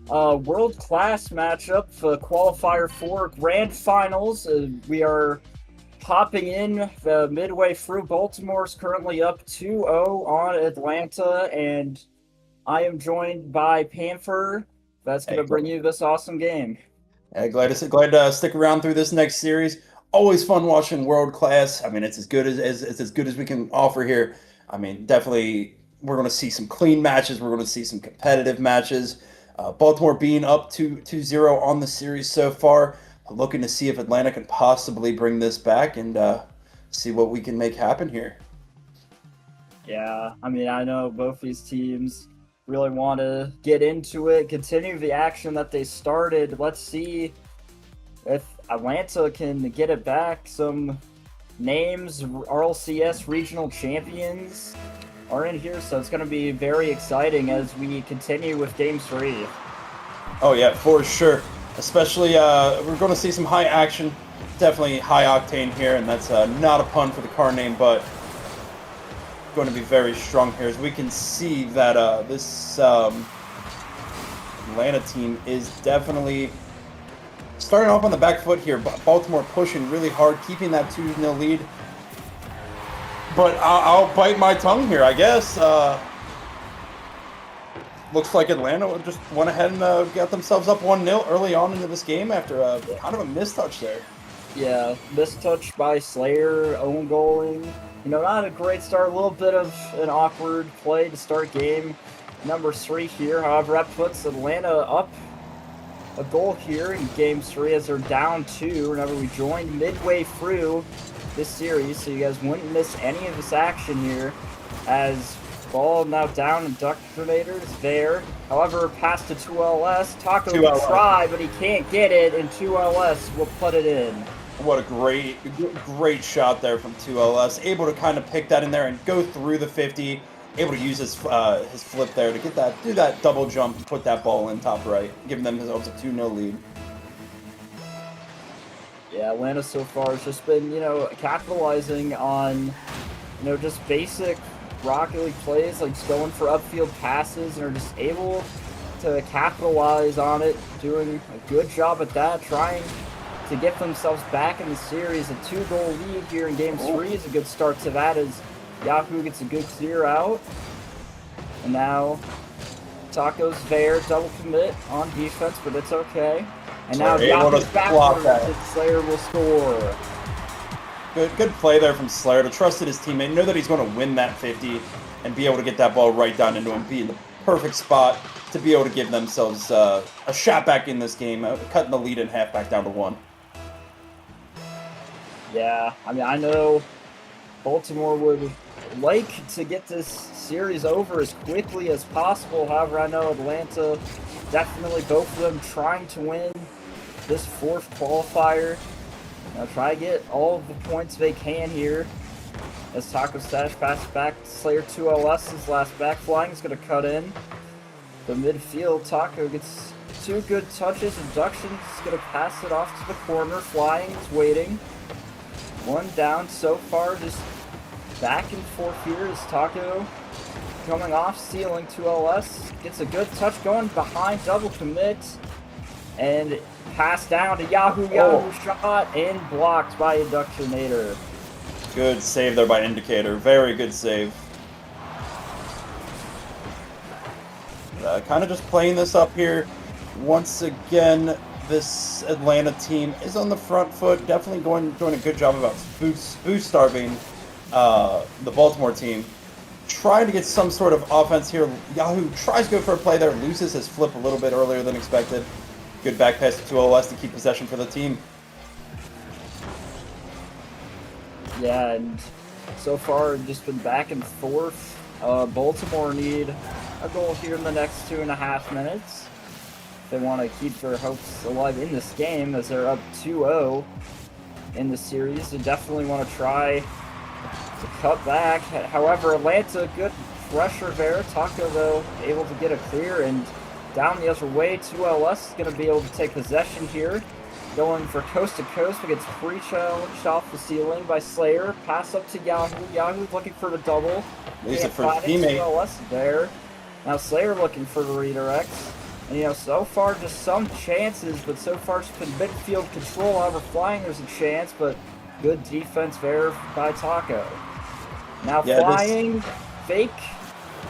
a world-class matchup for qualifier 4 grand finals. We are hopping in midway through. Baltimore's currently up 2-0 on Atlanta, and I am joined by Panther. That's going to bring you this awesome game. Glad to stick around through this next series. Always fun watching world class. I mean, it's as good as good as we can offer here. I mean, definitely we're going to see some clean matches. We're going to see some competitive matches. Baltimore being up 2-0 on the series so far. Looking to see if Atlanta can possibly bring this back and see what we can make happen here. Yeah, I mean, I know both these teams really want to get into it, continue the action that they started. Let's see if Atlanta can get it back. Some names, RLCS regional champions are in here, so it's going to be very exciting as we continue with Game 3. Oh yeah, for sure. Especially, we're going to see some high action, definitely high octane here, and that's not a pun for the car name, but going to be very strong here. As we can see that this Atlanta team is definitely starting off on the back foot here. Baltimore pushing really hard, keeping that 2-0 lead. But I'll bite my tongue here, I guess. Looks like Atlanta just went ahead and got themselves up 1-0 early on into this game after kind of a mistouch there. Yeah, mistouch by Slayer, own goaling. You know, not a great start, a little bit of an awkward play to start game number 3 here. However, that puts Atlanta up a goal here in Game 3 as they're down 2. Remember, we joined midway through this series, so you guys wouldn't miss any of this action here as ball now down and Duck Grenadier is there. However, pass to 2LS. Taco will try, but he can't get it, and 2LS will put it in. What a great shot there from 2LS. Able to kind of pick that in there and go through the 50. Able to use his flip there to get that, do that double jump, and put that ball in top right, giving themselves a 2-0 lead. Yeah, Atlanta so far has just been, you know, capitalizing on, you know, just basic Rocket League plays, like just going for upfield passes, and are just able to capitalize on it, doing a good job at that, trying to get themselves back in the series. A 2-goal lead here in Game 3 is a good start to that as Yahoo gets a good clear out. And now Taco's there, double commit on defense, but it's okay. And now Slayer able to Yahoo's block backwards, that. and Slayer will score. Good play there from Slayer to trusted his teammate, know that he's going to win that 50, and be able to get that ball right down into him, be in the perfect spot to be able to give themselves a shot back in this game, cutting the lead in half back down to 1. Yeah, I mean, I know Baltimore would like to get this series over as quickly as possible. However, I know Atlanta, definitely both of them trying to win this 4th qualifier. Now try to get all of the points they can here. As Taco Stash passes back to Slayer 2LS's last back flying is going to cut in. The midfield, Taco gets 2 good touches. Induction is going to pass it off to the corner. Flying is waiting. 1 down so far, just back and forth here is Taco coming off, stealing 2LS. Gets a good touch going behind, double commit. And pass down to Yahoo shot, and blocked by Inductionator. Good save there by Indicator. Very good save. Kind of just playing this up here. Once again, this Atlanta team is on the front foot. Definitely doing a good job about boost starving the Baltimore team. Trying to get some sort of offense here. Yahoo tries to go for a play there. Loses his flip a little bit earlier than expected. Good back pass to OLS to keep possession for the team. Yeah, and so far just been back and forth. Baltimore need a goal here in the next 2.5 minutes. If they want to keep their hopes alive in this game, as they're up 2-0 in the series. They definitely want to try to cut back. However, Atlanta, good pressure there. Taco, though, able to get a clear, and down the other way, 2LS is going to be able to take possession here. Going for coast to coast, but gets free challenged off the ceiling by Slayer. Pass up to Yahoo. Yahoo looking for the double. Leaves it for his teammate. 2LS there. Now Slayer looking for the redirects. And so far just some chances, but so far it's been midfield control. However, flying there's a chance, but good defense there by Taco. Now flying, fake,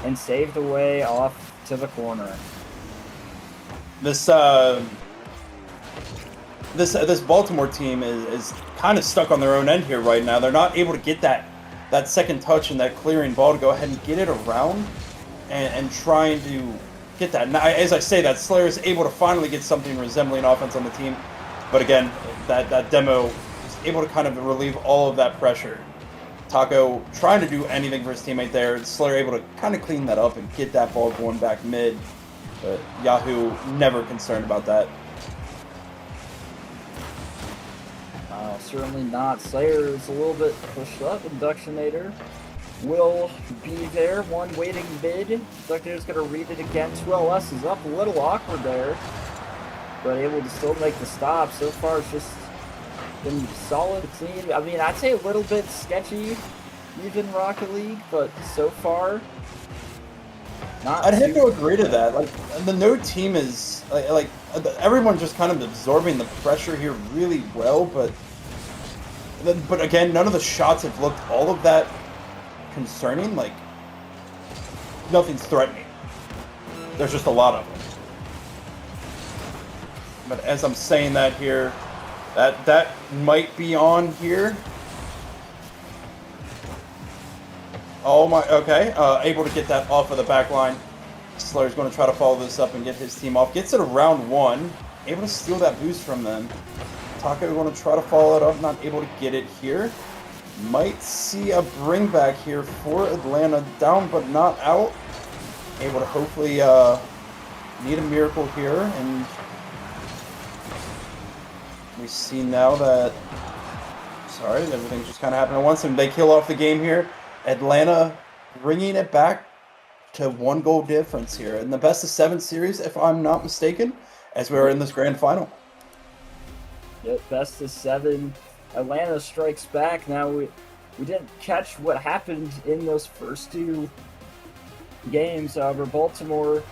and saved away off to the corner. This Baltimore team is kind of stuck on their own end here right now. They're not able to get that second touch and that clearing ball to go ahead and get it around and trying to get that. Now, as I say that, Slayer is able to finally get something resembling offense on the team. But again, that demo is able to kind of relieve all of that pressure. Taco trying to do anything for his teammate there. Slayer able to kind of clean that up and get that ball going back mid. But Yahoo never concerned about that. Certainly not. Slayer is a little bit pushed up. Inductionator will be there. One waiting mid. Inductionator's going to read it again. 2LS is up. A little awkward there, but able to still make the stop. So far, it's just been solid, clean. I mean, I'd say a little bit sketchy, even Rocket League, but so far, not. I'd have to agree to that. Like, the no team is like everyone just kind of absorbing the pressure here really well, but again, none of the shots have looked all of that concerning. Like, nothing's threatening. There's just a lot of them. But as I'm saying that here, that might be on here. Oh my, okay. Able to get that off of the back line. Slayer's going to try to follow this up and get his team off. Gets it around 1. Able to steal that boost from them. Taco going to try to follow it up. Not able to get it here. Might see a bring back here for Atlanta. Down but not out. Able to hopefully need a miracle here. And we see now that... Sorry, everything's just kind of happening at once. And they kill off the game here. Atlanta bringing it back to 1 goal difference here in the best of 7 series, if I'm not mistaken, as we are in this grand final. Yep, best of 7. Atlanta strikes back. Now we didn't catch what happened in those first 2 games. However, Baltimore,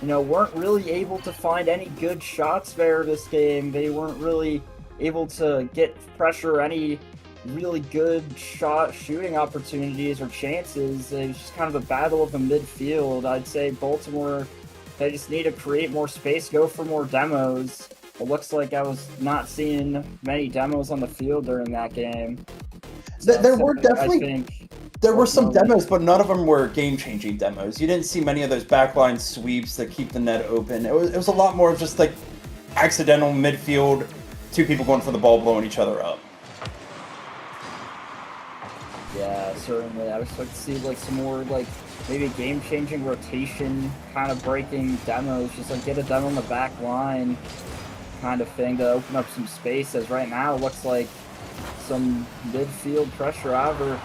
weren't really able to find any good shots there this game. They weren't really able to get pressure or any really good shooting opportunities or chances. It was just kind of a battle of the midfield. I'd say Baltimore, they just need to create more space, go for more demos, it looks like I was not seeing many demos on the field during that game. There were I definitely think there were some ultimately- demos, but none of them were game-changing demos. You didn't see many of those backline sweeps that keep the net open. It was a lot more of just like accidental midfield, two people going for the ball, blowing each other up. Yeah, certainly. I would like to see like some more like maybe game-changing rotation kind of breaking demos. Just like get a demo on the back line kind of thing to open up some space. As right now it looks like some midfield pressure. However,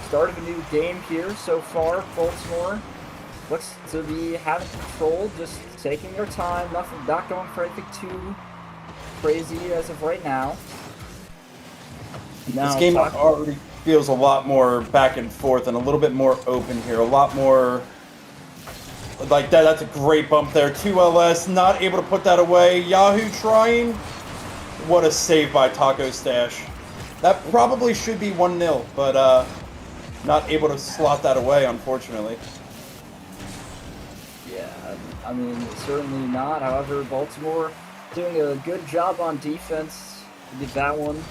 start of a new game here so far. Baltimore looks to be having control, just taking their time. Nothing, not going for anything too crazy as of right now. This game already feels a lot more back and forth and a little bit more open here. A lot more like that. That's a great bump there. 2LS not able to put that away. Yahoo trying. What a save by Taco Stash. That probably should be 1-0, but not able to slot that away, unfortunately. Yeah, I mean, certainly not. However, Baltimore doing a good job on defense. Did that one.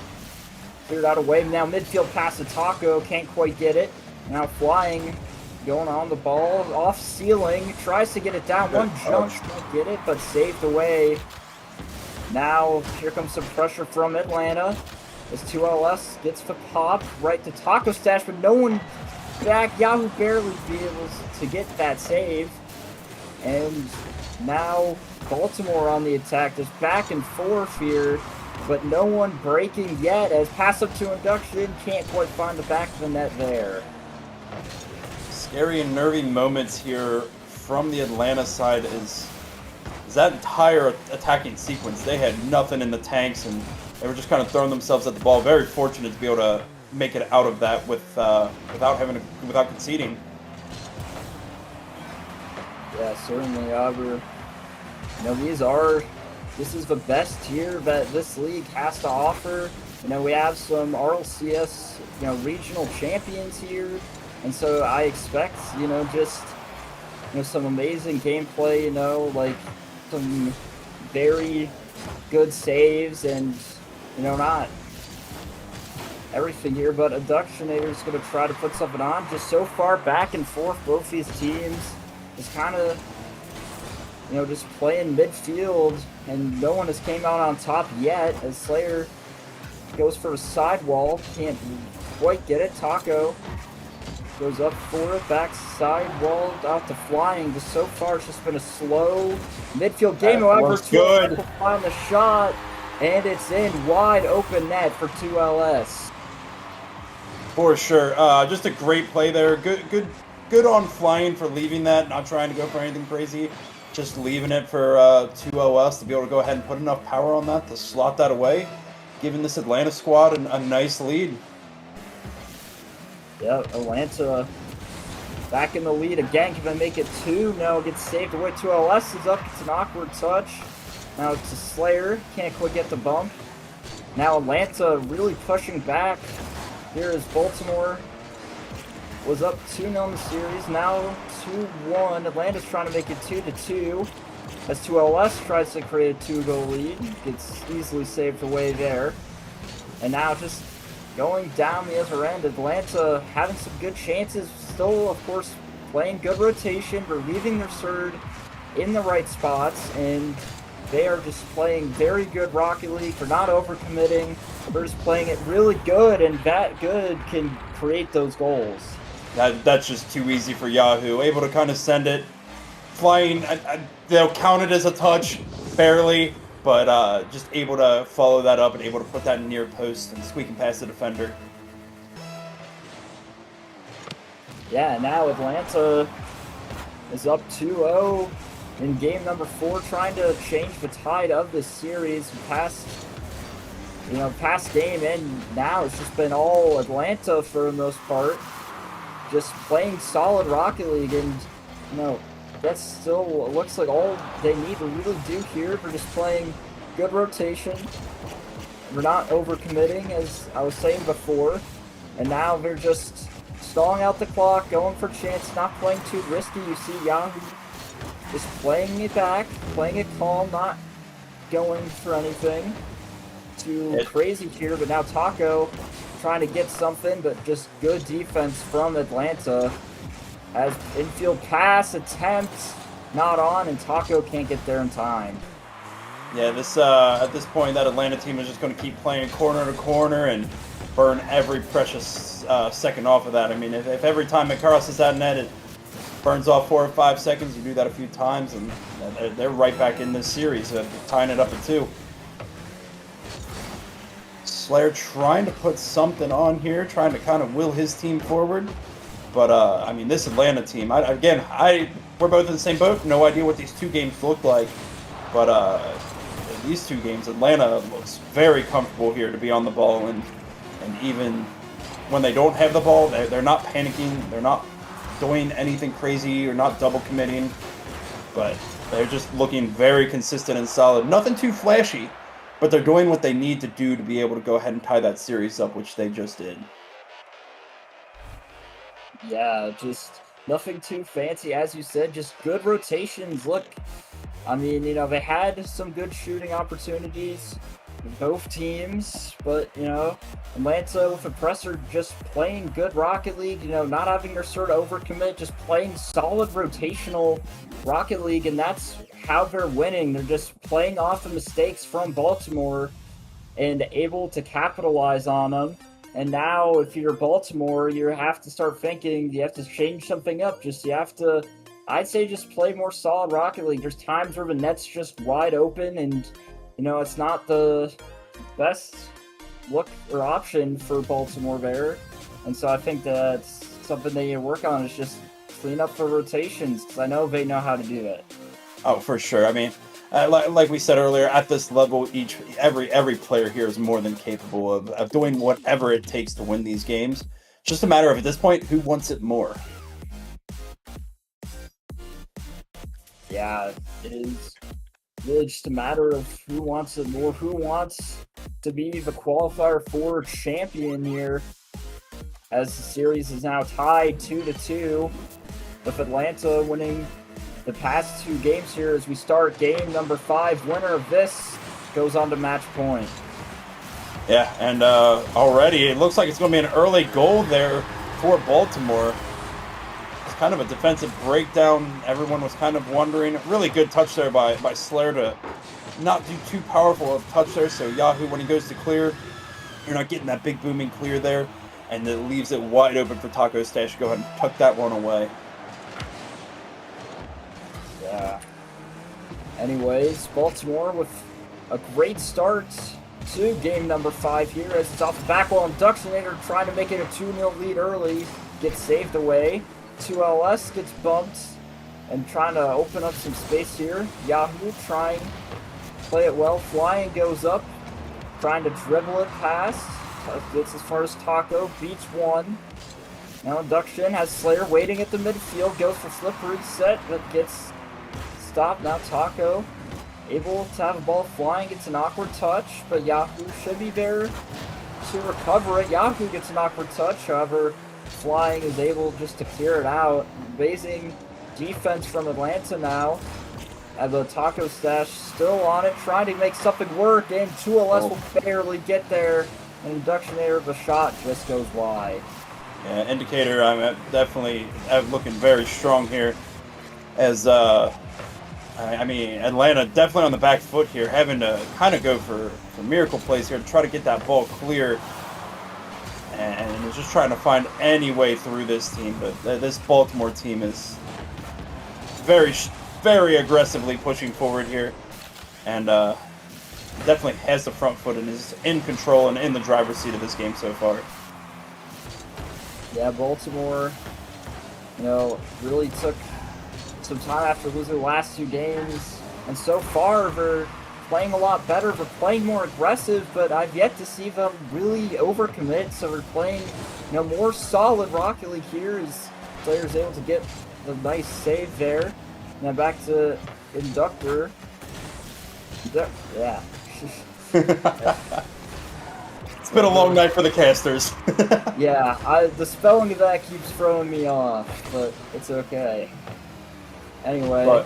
Cleared out a way. Now midfield pass to Taco. Can't quite get it. Now flying. Going on the ball. Off ceiling. Tries to get it down. One jump. Can't get it, but saved away. Now, here comes some pressure from Atlanta. As 2LS gets the pop right to Taco Stash, but no one back. Yahoo barely be able to get that save. And now Baltimore on the attack. There's back and forth here, but no one breaking yet. As pass up to induction, can't quite find the back of the net there. Scary and nervy moments here from the Atlanta side is that entire attacking sequence. They had nothing in the tanks and they were just kind of throwing themselves at the ball. Very fortunate to be able to make it out of that without conceding. Yeah, certainly. However, this is the best tier that this league has to offer. We have some RLCS, regional champions here, and so I expect, just, some amazing gameplay, like some very good saves and, not everything here, but Abductionator's going to try to put something on. Just so far back and forth, both these teams is kind of, just playing midfield, and no one has came out on top yet, as Slayer goes for a sidewall, can't quite get it. Taco goes up for it, back sidewall out to flying. Just so far, it's just been a slow midfield game. However, good. To find the shot, and it's in wide open net for 2LS. For sure. Just a great play there. Good on flying for leaving that, not trying to go for anything crazy. Just leaving it for 2LS to be able to go ahead and put enough power on that to slot that away, giving this Atlanta squad a nice lead. Yeah, Atlanta back in the lead again. Can they make it 2? No, gets saved away. 2LS is up. It's an awkward touch. Now it's a Slayer. Can't quite get the bump. Now Atlanta really pushing back. Here is Baltimore. Was up 2-0 in the series. Now 2-1. Atlanta's trying to make it 2-2. As 2LS tries to create a 2-goal lead. Gets easily saved away there. And now just going down the other end, Atlanta having some good chances. Still, of course, playing good rotation, relieving their third in the right spots, and they are just playing very good Rocket League. They're not overcommitting. They're just playing it really good, and that good can create those goals. That's just too easy for Yahoo. Able to kind of send it. Flying, they'll count it as a touch, barely, but just able to follow that up and able to put that near post and squeaking past the defender. Yeah, now Atlanta is up 2-0 in game number 4, trying to change the tide of this series. Past game, and now it's just been all Atlanta for the most part. Just playing solid Rocket League, and that's still looks like all they need to really do here. They're just playing good rotation. They're not overcommitting, as I was saying before, and now they're just stalling out the clock, going for chance, not playing too risky. You see Yahoo just playing it back, playing it calm, not going for anything too crazy here, but now Taco trying to get something, but just good defense from Atlanta. As infield pass attempt not on, and Taco can't get there in time. Yeah, this at this point, that Atlanta team is just going to keep playing corner to corner and burn every precious second off of that. I mean, if every time it crosses that net, it burns off 4 or 5 seconds, you do that a few times, and they're right back in this series, tying it up at 2. Slayer trying to put something on here, trying to kind of will his team forward. But, I mean, this Atlanta team, we're both in the same boat. No idea what these 2 games look like. But in these 2 games, Atlanta looks very comfortable here to be on the ball. And even when they don't have the ball, they're not panicking. They're not doing anything crazy or not double committing. But they're just looking very consistent and solid. Nothing too flashy. But they're doing what they need to do to be able to go ahead and tie that series up, which they just did. Yeah, just nothing too fancy, as you said, just good rotations. Look, I mean, you know, they had some good shooting opportunities, both teams, but, you know, Atlanta with Oppressor just playing good Rocket League, you know, not having their sort of overcommit, just playing solid rotational Rocket League, and that's how they're winning. They're just playing off the mistakes from Baltimore and able to capitalize on them. And now, if you're Baltimore, you have to start thinking, you have to change something up. You have to, I'd say, just play more solid Rocket League. There's times where the net's just wide open, and, you know, it's not the best look or option for Baltimore there. And so I think that's something they need to work on, is just clean up the rotations, because I know they know how to do that. Oh, for sure. I mean, like we said earlier, at this level, every player here is more than capable of doing whatever it takes to win these games. It's just a matter of, at this point, who wants it more. Yeah, it is really just a matter of who wants it more, who wants to be the qualifier for champion here, as the series is now tied 2-2, with Atlanta winning the past 2 games here. As we start game number 5, winner of this goes on to match point. Yeah, and already it looks like it's going to be an early goal there for Baltimore. It's kind of a defensive breakdown. Everyone was kind of wondering. Really good touch there by Slayer to not do too powerful of touch there. So Yahoo, when he goes to clear, you're not getting that big booming clear there, and it leaves it wide open for Taco Stash to go ahead and tuck that one away. Yeah. Anyways, Baltimore with a great start to game number 5 here, as it's off the back wall. Inductionator trying to make it a 2-0 lead early, gets saved away. 2LS gets bumped and trying to open up some space here. Yahoo trying to play it well. Flying goes up, trying to dribble it past. Gets as far as Taco, beats 1. Now Induction has Slayer waiting at the midfield, goes for slippery set, but gets stopped. Now Taco able to have a ball flying, gets an awkward touch, but Yahoo should be there to recover it. Yahoo gets an awkward touch, however, Flying is able just to clear it out. Amazing defense from Atlanta now. And the Taco Stash still on it, trying to make something work, and 2LS will barely get there. And Inductionator, the shot just goes wide. Yeah, Indicator, I'm definitely looking very strong here. As I mean, Atlanta definitely on the back foot here, having to kind of go for miracle plays here to try to get that ball clear, and is just trying to find any way through this team. But this Baltimore team is very, very aggressively pushing forward here, and definitely has the front foot and is in control and in the driver's seat of this game so far. Yeah, Baltimore, you know, really took some time after losing the last 2 games, and so far they're playing a lot better. They're playing more aggressive, but I've yet to see them really overcommit. So they're playing, you know, more solid Rocket League here, as players able to get the nice save there. Now back to Inductor. Yeah. It's been a long night for the casters. Yeah, the spelling of that keeps throwing me off, but it's okay. Anyway,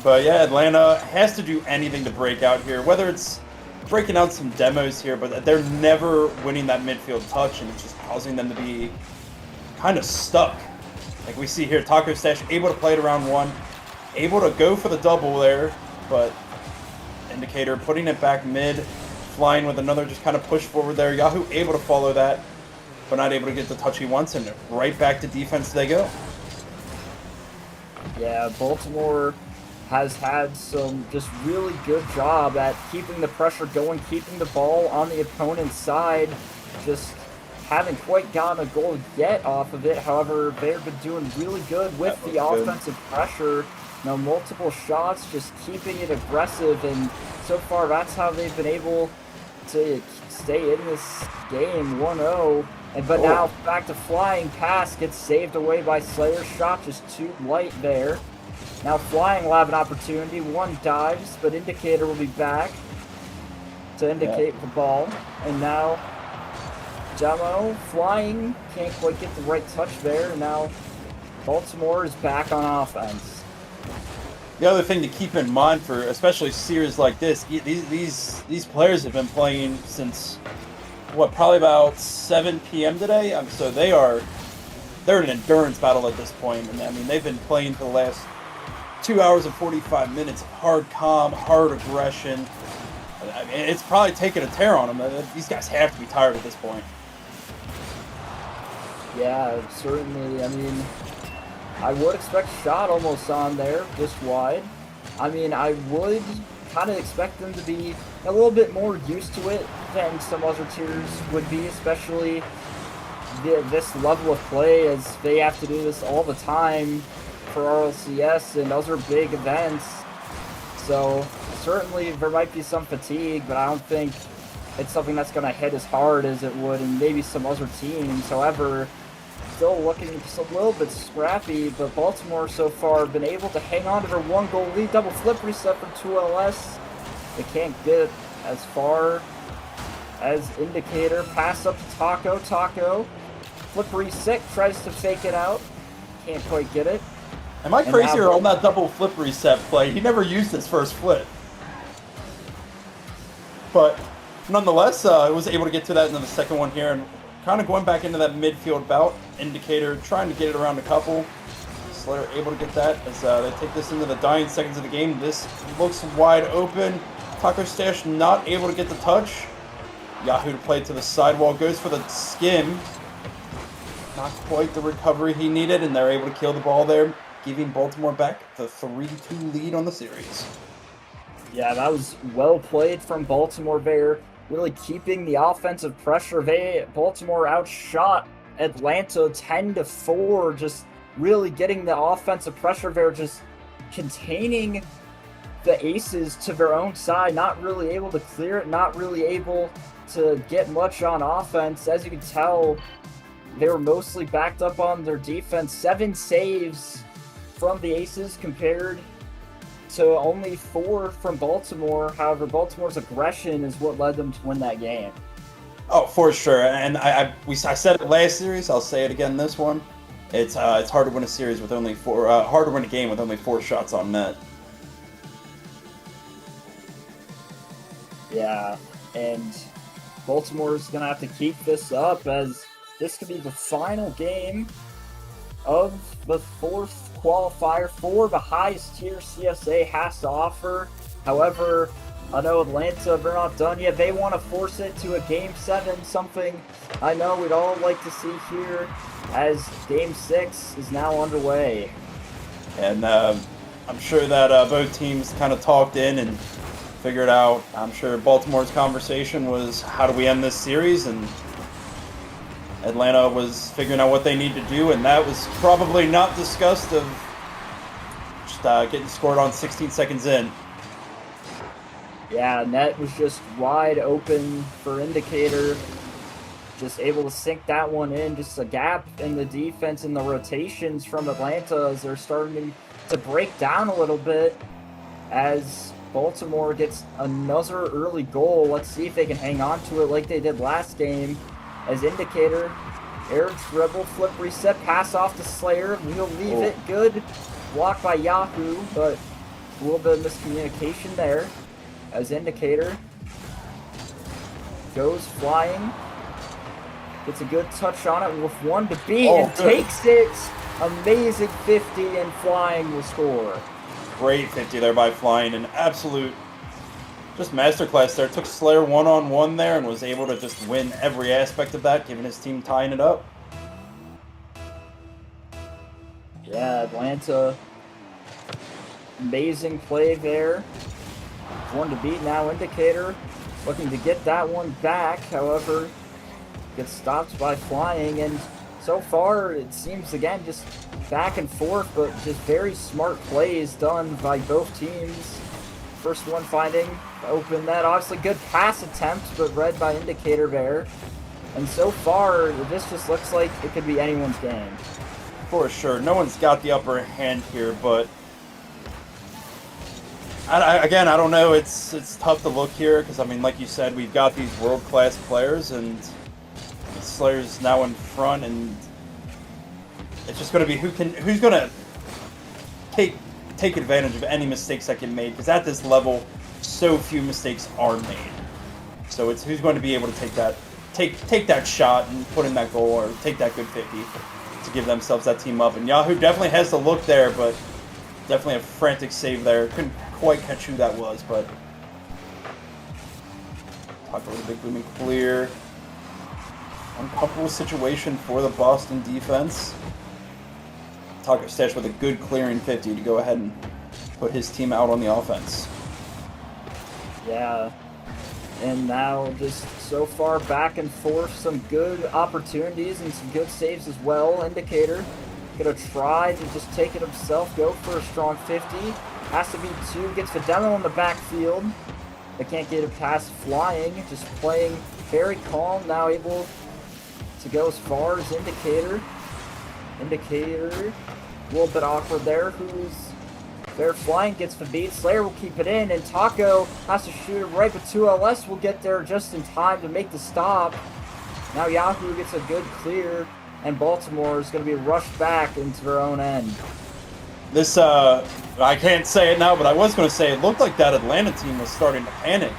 But yeah, Atlanta has to do anything to break out here, whether it's breaking out some demos here, but they're never winning that midfield touch, and it's just causing them to be kind of stuck. Like we see here, Taco Stash able to play it around 1, able to go for the double there, but Indicator putting it back mid, flying with another just kind of push forward there. Yahoo able to follow that, but not able to get the touch he wants, and right back to defense they go. Yeah, Baltimore has had some just really good job at keeping the pressure going, keeping the ball on the opponent's side. Just haven't quite gotten a goal yet off of it. However, they've been doing really good with the offensive pressure. Now, multiple shots, just keeping it aggressive, and so far that's how they've been able to stay in this game 1-0. But now back to flying pass, gets saved away by Slayer. Shot just too light there. Now Flying will have an opportunity. 1 dives, but Indicator will be back to indicate the ball. And now Demo, Flying, can't quite get the right touch there. And now Baltimore is back on offense. The other thing to keep in mind for especially series like this, these players have been playing since what, probably about 7 p.m. today. So they're in an endurance battle at this point, and I mean they've been playing for the last 2 hours and 45 minutes of hard calm, hard aggression. I mean, it's probably taken a tear on them. These guys have to be tired at this point. Yeah, certainly. I mean, I would expect Shot almost on there, just wide. I mean, I would kind of expect them to be a little bit more used to it than some other tiers would be, especially this level of play, as they have to do this all the time for RLCS and other big events. So certainly there might be some fatigue, but I don't think it's something that's going to hit as hard as it would in maybe some other teams. However, still looking just a little bit scrappy, but Baltimore so far been able to hang on to their 1-goal lead. Double flip reset from 2LS. They can't get as far as Indicator. Pass up to Taco. Taco. Flip reset. Tries to fake it out. Can't quite get it. Am I crazy or on that double flip reset play? He never used his first flip. But nonetheless, was able to get to that into the second one here, and kind of going back into that midfield bout. Indicator trying to get it around a couple. Slayer able to get that as they take this into the dying seconds of the game. This looks wide open. Taco Stash not able to get the touch. Yahoo to play to the sidewall, goes for the skim. Not quite the recovery he needed, and they're able to kill the ball there, giving Baltimore back the 3-2 lead on the series. Yeah, that was well played from Baltimore there, really keeping the offensive pressure. Baltimore outshot Atlanta 10-4, just really getting the offensive pressure there, just containing the Aces to their own side, not really able to clear it, not really able to get much on offense. As you can tell, they were mostly backed up on their defense. 7 saves from the Aces compared to only 4 from Baltimore. However, Baltimore's aggression is what led them to win that game. Oh, for sure. And I said it last series. I'll say it again this one. It's hard to win a series with only 4. Hard to win a game with only 4 shots on net. Yeah, and Baltimore's gonna have to keep this up, as this could be the final game of the 4th qualifier for the highest tier CSA has to offer. However, I know Atlanta, they're not done yet. They want to force it to a Game 7, something I know we'd all like to see here, as Game 6 is now underway. And I'm sure that both teams kind of talked in and figured out. I'm sure Baltimore's conversation was, how do we end this series? And Atlanta was figuring out what they need to do, and that was probably not discussed of just getting scored on 16 seconds in. Yeah, net was just wide open for Indicator. Just able to sink that one in. Just a gap in the defense and the rotations from Atlanta as they're starting to break down a little bit, as Baltimore gets another early goal. Let's see if they can hang on to it like they did last game. As Indicator, Eric's Rebel flip reset, pass off to Slayer. We'll leave it good. Blocked by Yahoo, but A little bit of miscommunication there as Indicator goes flying. Gets a good touch on it with 1 to beat and good. takes it. Amazing 50 and Flying will score. Great 50 there by Flying. An absolute just masterclass there. Took Slayer one-on-one there and was able to just win every aspect of that, giving his team tying it up. Yeah, Atlanta. Amazing play there. 1 to beat now. Indicator looking to get that one back. However, gets stopped by Flying, and so far it seems again just back and forth, but just very smart plays done by both teams. First one finding open net, obviously good pass attempt, but read by Indicator there. And so far, this just looks like it could be anyone's game. For sure. No one's got the upper hand here, but again, I don't know. It's tough to look here because, I mean, like you said, we've got these world-class players, and Slayer's now in front, and it's just going to be who's going to take advantage of any mistakes that get made, because at this level, so few mistakes are made. So it's who's going to be able to take that shot and put in that goal, or take that good 50 to give themselves that team up. And Yahoo definitely has the look there, but definitely a frantic save there. Couldn't quite catch who that was, but talk a little bit booming clear. Uncomfortable situation for the Boston defense. Taco Stash with a good clearing 50 to go ahead and put his team out on the offense. Yeah. And now just so far back and forth, some good opportunities and some good saves as well. Indicator gonna try to just take it himself, go for a strong 50. Has to be 2, gets the demo in the backfield. They can't get it past Flying, just playing very calm, now able to go as far as Indicator. Indicator, a little bit awkward there. Who's there? Flying gets the beat. Slayer will keep it in, and Taco has to shoot it right, but 2LS will get there just in time to make the stop. Now Yahoo gets a good clear, and Baltimore is going to be rushed back into their own end. This, I can't say it now, but I was going to say it looked like that Atlanta team was starting to panic.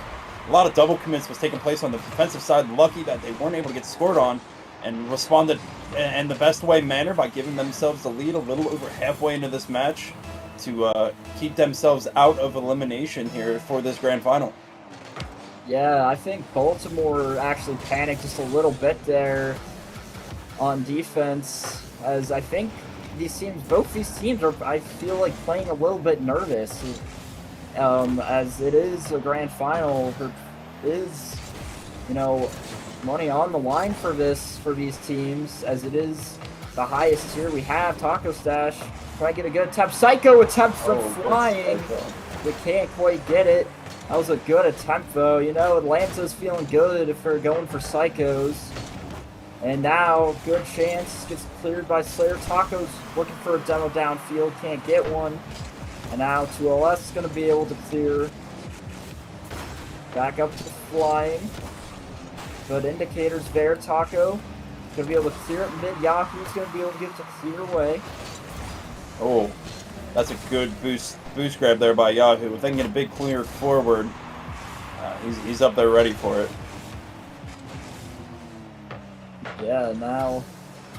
A lot of double commits was taking place on the defensive side. Lucky that they weren't able to get scored on, and responded in the best way manner by giving themselves the lead a little over halfway into this match to keep themselves out of elimination here for this grand final. Yeah, I think Baltimore actually panicked just a little bit there on defense, as I think both these teams are, I feel like, playing a little bit nervous, as it is a grand final. There is, money on the line for these teams, as it is the highest tier we have. Taco Stash try to get a good attempt. Psycho attempt from Flying. We can't quite get it. That was a good attempt, though. Atlanta's feeling good if they're going for Psychos. And now, good chance. Gets cleared by Slayer. Taco's looking for a demo downfield. Can't get one. And now 2LS is going to be able to clear. Back up to the Flying. But Indicator's there. Taco going to be able to clear it mid. Yahoo's going to be able to get it to clear away. Oh, that's a good boost grab there by Yahoo. If they can get a big clear forward, he's up there ready for it. Yeah, now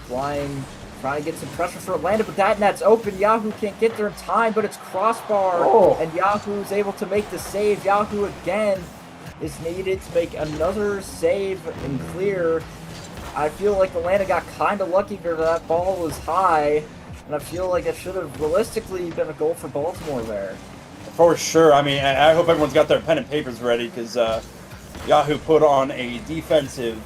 Flying, trying to get some pressure for Atlanta, but that net's open. Yahoo can't get there in time, but it's crossbar, and Yahoo's able to make the save. Yahoo again is needed to make another save and clear. I feel like Atlanta got kind of lucky there. That ball was high, and I feel like it should have realistically been a goal for Baltimore there. For sure. I mean, I hope everyone's got their pen and papers ready, because Yahoo put on a defensive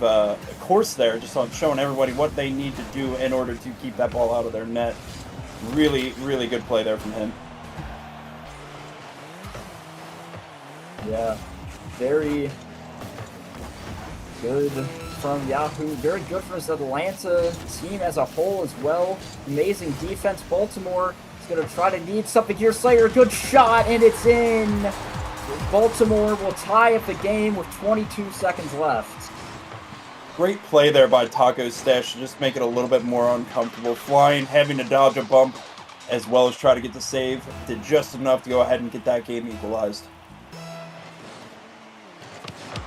course there, just on showing everybody what they need to do in order to keep that ball out of their net. Really, really good play there from him. Yeah, very good from Yahoo. Very good for his Atlanta team as a whole as well. Amazing defense. Baltimore is going to try to need something here. Slayer, a good shot, and it's in. Baltimore will tie up the game with 22 seconds left. Great play there by Taco Stash to just make it a little bit more uncomfortable. Flying, having to dodge a bump, as well as try to get the save. Did just enough to go ahead and get that game equalized.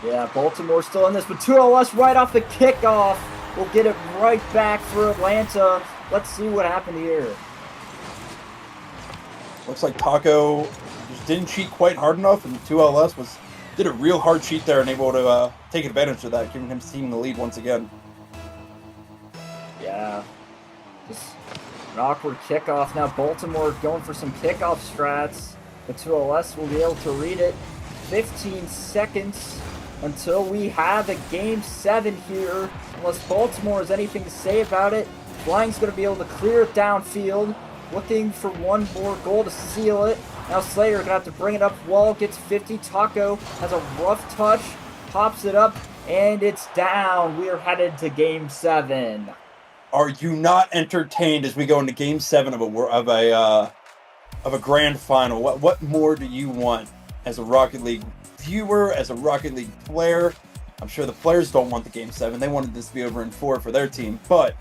Yeah, Baltimore still in this, but 2LS right off the kickoff will get it right back for Atlanta. Let's see what happened here. Looks like Taco just didn't cheat quite hard enough, and 2LS did a real hard cheat there and able to take advantage of that, giving him team the lead once again. Yeah, just an awkward kickoff. Now Baltimore going for some kickoff strats, but 2LS will be able to read it. 15 seconds until we have a Game 7 here. Unless Baltimore has anything to say about it, Flying's going to be able to clear it downfield, looking for one more goal to seal it. Now Slayer going to have to bring it up. Wall gets 50. Taco has a rough touch, pops it up, and it's down. We are headed to Game 7. Are you not entertained as we go into Game 7 of a grand final? What more do you want as a Rocket League viewer, as a Rocket League player? I'm sure the players don't want the Game 7. They wanted this to be over in 4 for their team. But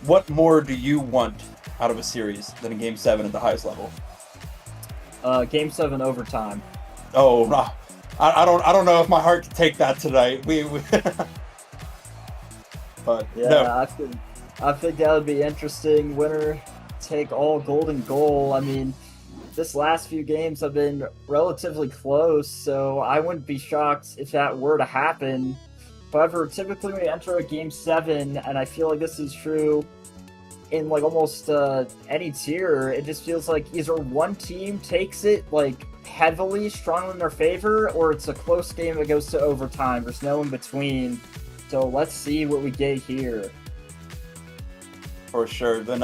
what more do you want out of a series than a Game 7 at the highest level? Game 7 overtime. Oh, no. I don't know if my heart can take that tonight. But yeah, no. I think that would be interesting. Winner take all golden goal. I mean, this last few games have been relatively close, so I wouldn't be shocked if that were to happen. However, typically when we enter a Game 7, and I feel like this is true in like almost any tier, it just feels like either one team takes it like heavily, strongly in their favor, or it's a close game that goes to overtime. There's no in between. So let's see what we get here. For sure. Then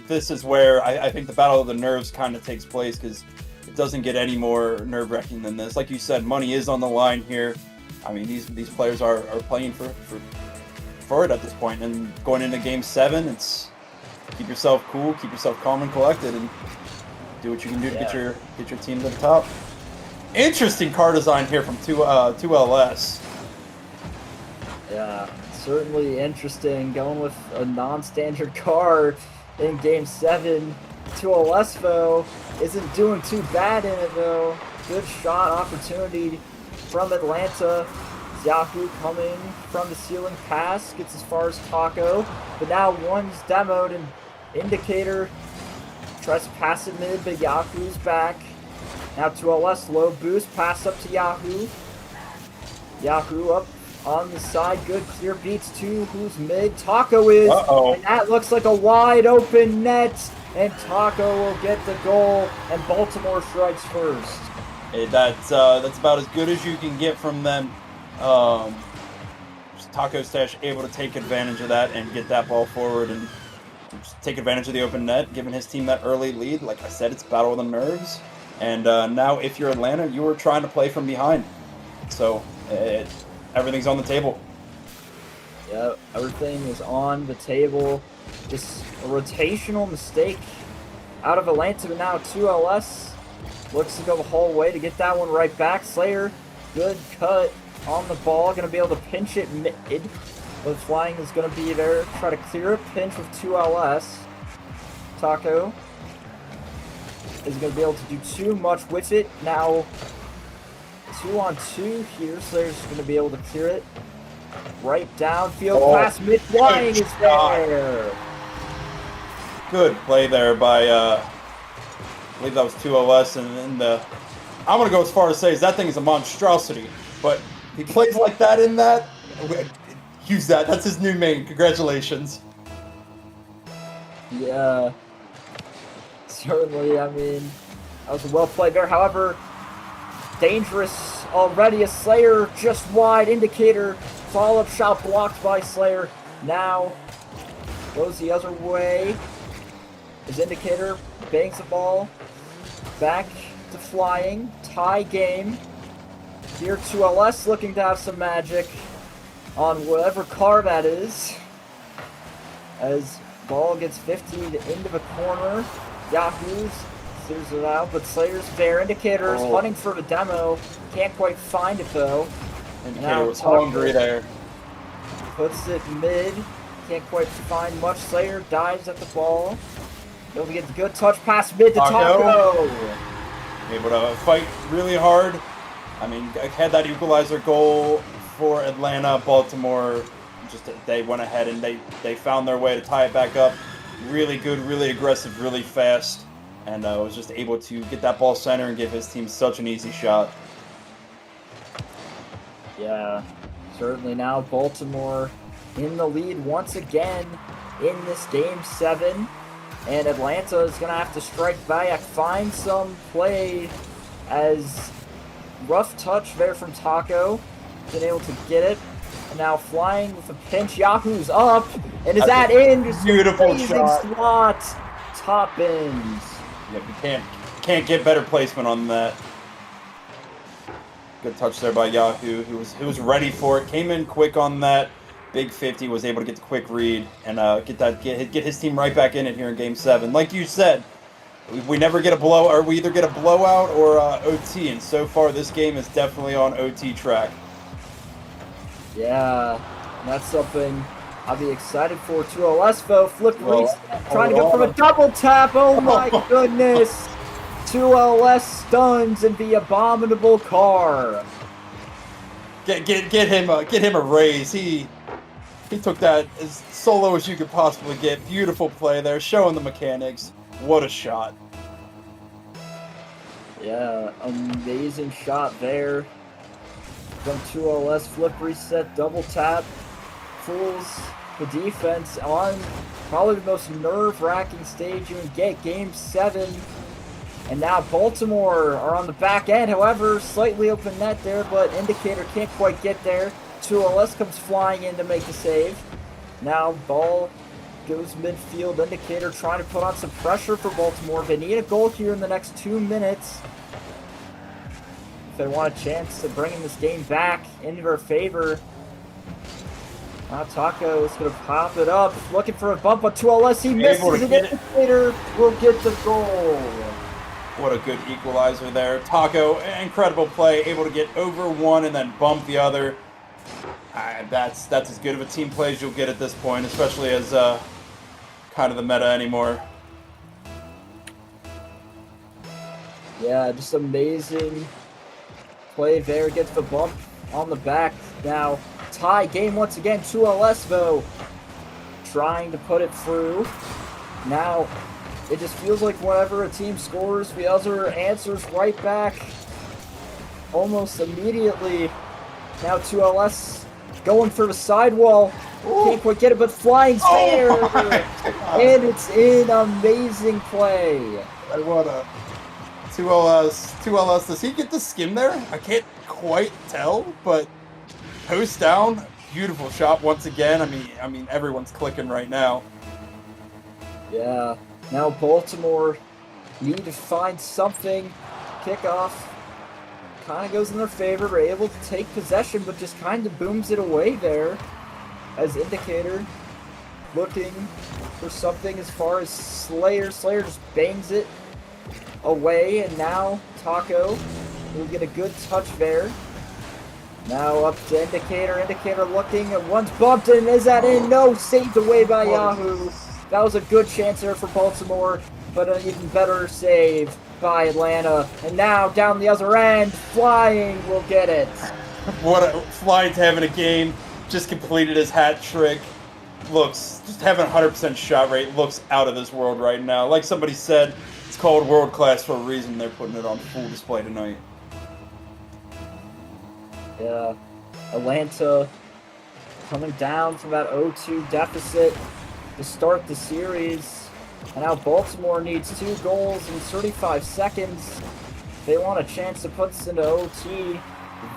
this is where I think the battle of the nerves kind of takes place, because it doesn't get any more nerve-wracking than this. Like you said, money is on the line here. I mean, these players are playing for it at this point, and going into Game 7, it's keep yourself cool, keep yourself calm and collected, and do what you can do to get your team to the top. Interesting car design here from 2LS. Yeah, certainly interesting. Going with a non-standard car in Game 7. 2LS though isn't doing too bad in it though. Good shot opportunity from Atlanta. Yahoo coming from the ceiling pass, gets as far as Taco, but now one's demoed and Indicator tries to pass it mid, but Yahoo's back. Now 2LS low boost, pass up to Yahoo. Yahoo up on the side, good clear beats to who's mid. Taco is, and that looks like a wide open net, and Taco will get the goal, and Baltimore strikes first. Hey, that's about as good as you can get from them. Taco Stash able to take advantage of that and get that ball forward and just take advantage of the open net, giving his team that early lead. Like I said, it's a battle of the nerves. And now if you're Atlanta, you are trying to play from behind. So everything's on the table. Yeah, everything is on the table. Just a rotational mistake out of Atlanta, but now 2LS looks to go the whole way to get that one right back. Slayer, good cut on the ball, going to be able to pinch it mid, but Flying is going to be there, try to clear a pinch with 2LS. Taco is going to be able to do too much with it. Now 2-on-2 here, Slayer's going to be able to clear it right downfield, pass mid. Flying is there. Good play there by I believe that was 2LS, and I'm going to go as far as say is that thing is a monstrosity, but he plays like that in that. Use that. That's his new main. Congratulations. Yeah. Certainly, I mean, that was a well played there. However, dangerous already. A Slayer just wide. Indicator. Follow-up shot blocked by Slayer. Now goes the other way. His Indicator bangs the ball back to Flying. Tie game. Here 2LS looking to have some magic on whatever car that is. As ball gets 50 into the corner. Yahoo's clears it out, but Slayer's there. Indicator's hunting for the demo. Can't quite find it though. Indicator was hungry there. Puts it mid. Can't quite find much. Slayer dives at the ball. Able to get the good touch pass mid to Taco. Taco. Able to fight really hard. I mean, had that equalizer goal for Atlanta. Baltimore, just they went ahead and they found their way to tie it back up. Really good, really aggressive, really fast, and was just able to get that ball center and give his team such an easy shot. Yeah, certainly now Baltimore in the lead once again in this Game 7. And Atlanta is going to have to strike back, find some play as rough touch there from Taco. Been able to get it. And now flying with a pinch. Yahoo's up. And is that in? Just beautiful amazing shot. slot. Top ends. Yeah, we can't get better placement on that. Good touch there by Yahoo, who was ready for it. Came in quick on that. Big 50, was able to get the quick read and get his team right back in it here in Game 7. Like you said, we never get a blow, or we either get a blowout or OT, and so far this game is definitely on OT track. Yeah, that's something I'll be excited for. 2LS though, flip reset, trying to go from a double tap. Oh my goodness! 2LS stuns and the abominable car. Get him a raise. He took that as solo as you could possibly get. Beautiful play there, showing the mechanics. What a shot. Yeah, amazing shot there. From 2LS, flip reset, double tap. Fools the defense on probably the most nerve-wracking stage you can get, Game 7. And now Baltimore are on the back end, however, slightly open net there, but Indicator can't quite get there. 2LS comes flying in to make the save. Now ball goes midfield. Indicator trying to put on some pressure for Baltimore. They need a goal here in the next 2 minutes if they want a chance to bring this game back into their favor. Now Taco is going to pop it up, looking for a bump on 2LS. He misses, and Indicator will get the goal. What a good equalizer there. Taco, incredible play, able to get over one and then bump the other. That's as good of a team play as you'll get at this point, especially as kind of the meta anymore. Yeah, just amazing play there. Gets the bump on the back. Now, tie game once again. 2LS, though, trying to put it through. Now, it just feels like whenever a team scores, the other answers right back almost immediately. Now 2LS going for the sidewall. Can't quite get it, but flying spare. And it's in. Amazing play. What a 2LS. Does he get the skim there? I can't quite tell, but post down. Beautiful shot once again. I mean, everyone's clicking right now. Yeah. Now Baltimore need to find something. Kickoff kind of goes in their favor. They're able to take possession, but just kind of booms it away there. As Indicator looking for something as far as Slayer. Slayer just bangs it away, and now Taco will get a good touch there. Now up to Indicator. Indicator looking at once bumped, and is that in? No, saved away by Yahoo. That was a good chance there for Baltimore, but an even better save by Atlanta. And now down the other end, Flying will get it. What a Flying's having a game. Just completed his hat trick. Looks, just having 100% shot rate. Looks out of this world right now. Like somebody said, it's called world class for a reason. They're putting it on full display tonight. Yeah, Atlanta coming down from that 0-2 deficit to start the series. And now Baltimore needs 2 goals in 35 seconds. They want a chance to put this into OT.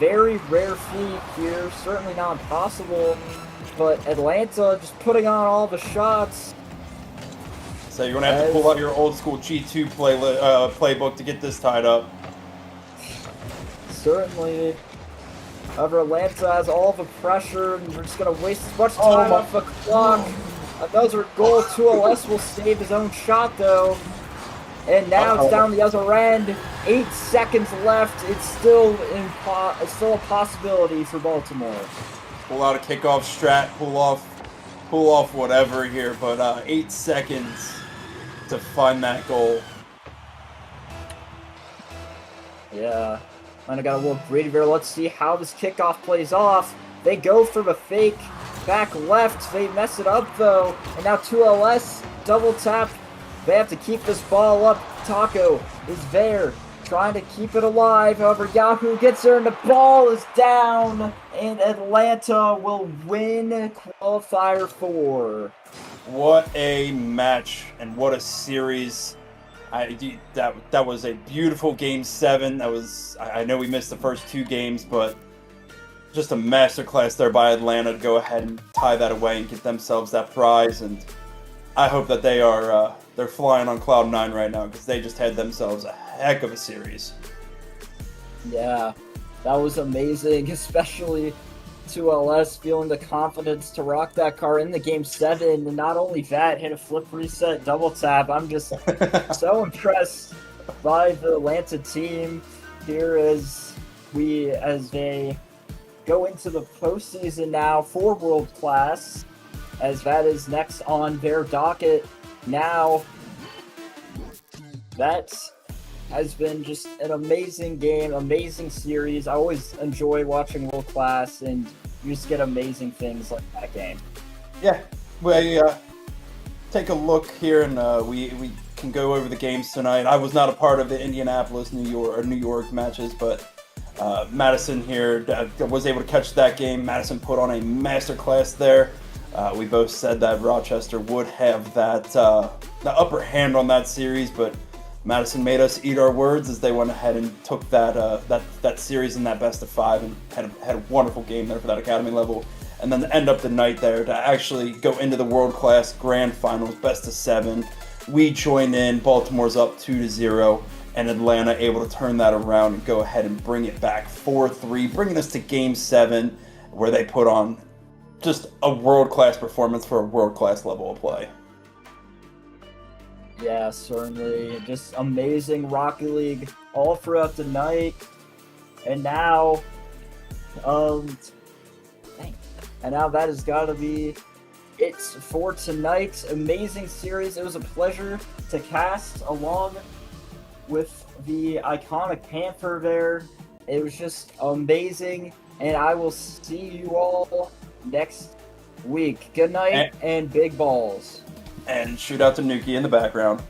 Very rare feat here, certainly not impossible, but Atlanta just putting on all the shots. So you're gonna have to pull out your old school G2 playbook to get this tied up. Certainly. However, Atlanta has all the pressure, and we're just gonna waste as much time off the clock. Another goal. 2LS will save his own shot though. And now it's down the other end. 8 seconds left. It's still a possibility for Baltimore. Pull out a kickoff strat, pull off whatever here, but 8 seconds. to find that goal. Yeah. And I got a little greedy there. Let's see how this kickoff plays off. They go for the fake back left. They mess it up though. And now 2LS double tap. They have to keep this ball up. Taco is there, trying to keep it alive. However, Yahoo gets there and the ball is down. And Atlanta will win qualifier 4. What a match and what a series. That was a beautiful game 7. I know we missed the first 2 games, but just a masterclass there by Atlanta to go ahead and tie that away and get themselves that prize. And I hope that they're flying on cloud 9 right now because they just had themselves a heck of a series. Yeah, that was amazing, especially 2LS feeling the confidence to rock that car in the game 7, and not only that, hit a flip reset double tap. I'm just so impressed by the Atlanta team here as they go into the postseason now for World Class, as that is next on their docket. Now, that has been just an amazing game, amazing series. I always enjoy watching World Class, and you just get amazing things like that game. Yeah, we take a look here, and we can go over the games tonight. I was not a part of the Indianapolis, New York matches, but Madison here was able to catch that game. Madison put on a masterclass there. We both said that Rochester would have the upper hand on that series, but Madison made us eat our words as they went ahead and took that series in that best of 5 and had a wonderful game there for that academy level. And then to end up the night there to actually go into the World Class Grand Finals, best of 7. We joined in, Baltimore's up 2-0, and Atlanta able to turn that around and go ahead and bring it back 4-3, bringing us to Game 7, where they put on just a world-class performance for a world-class level of play. Yeah, certainly. Just amazing Rocket League all throughout the night. And now, and now that has got to be it for tonight. Amazing series. It was a pleasure to cast along with the iconic Panther there. It was just amazing. And I will see you all next week. Good night and big balls. And shoot out to Nuki in the background.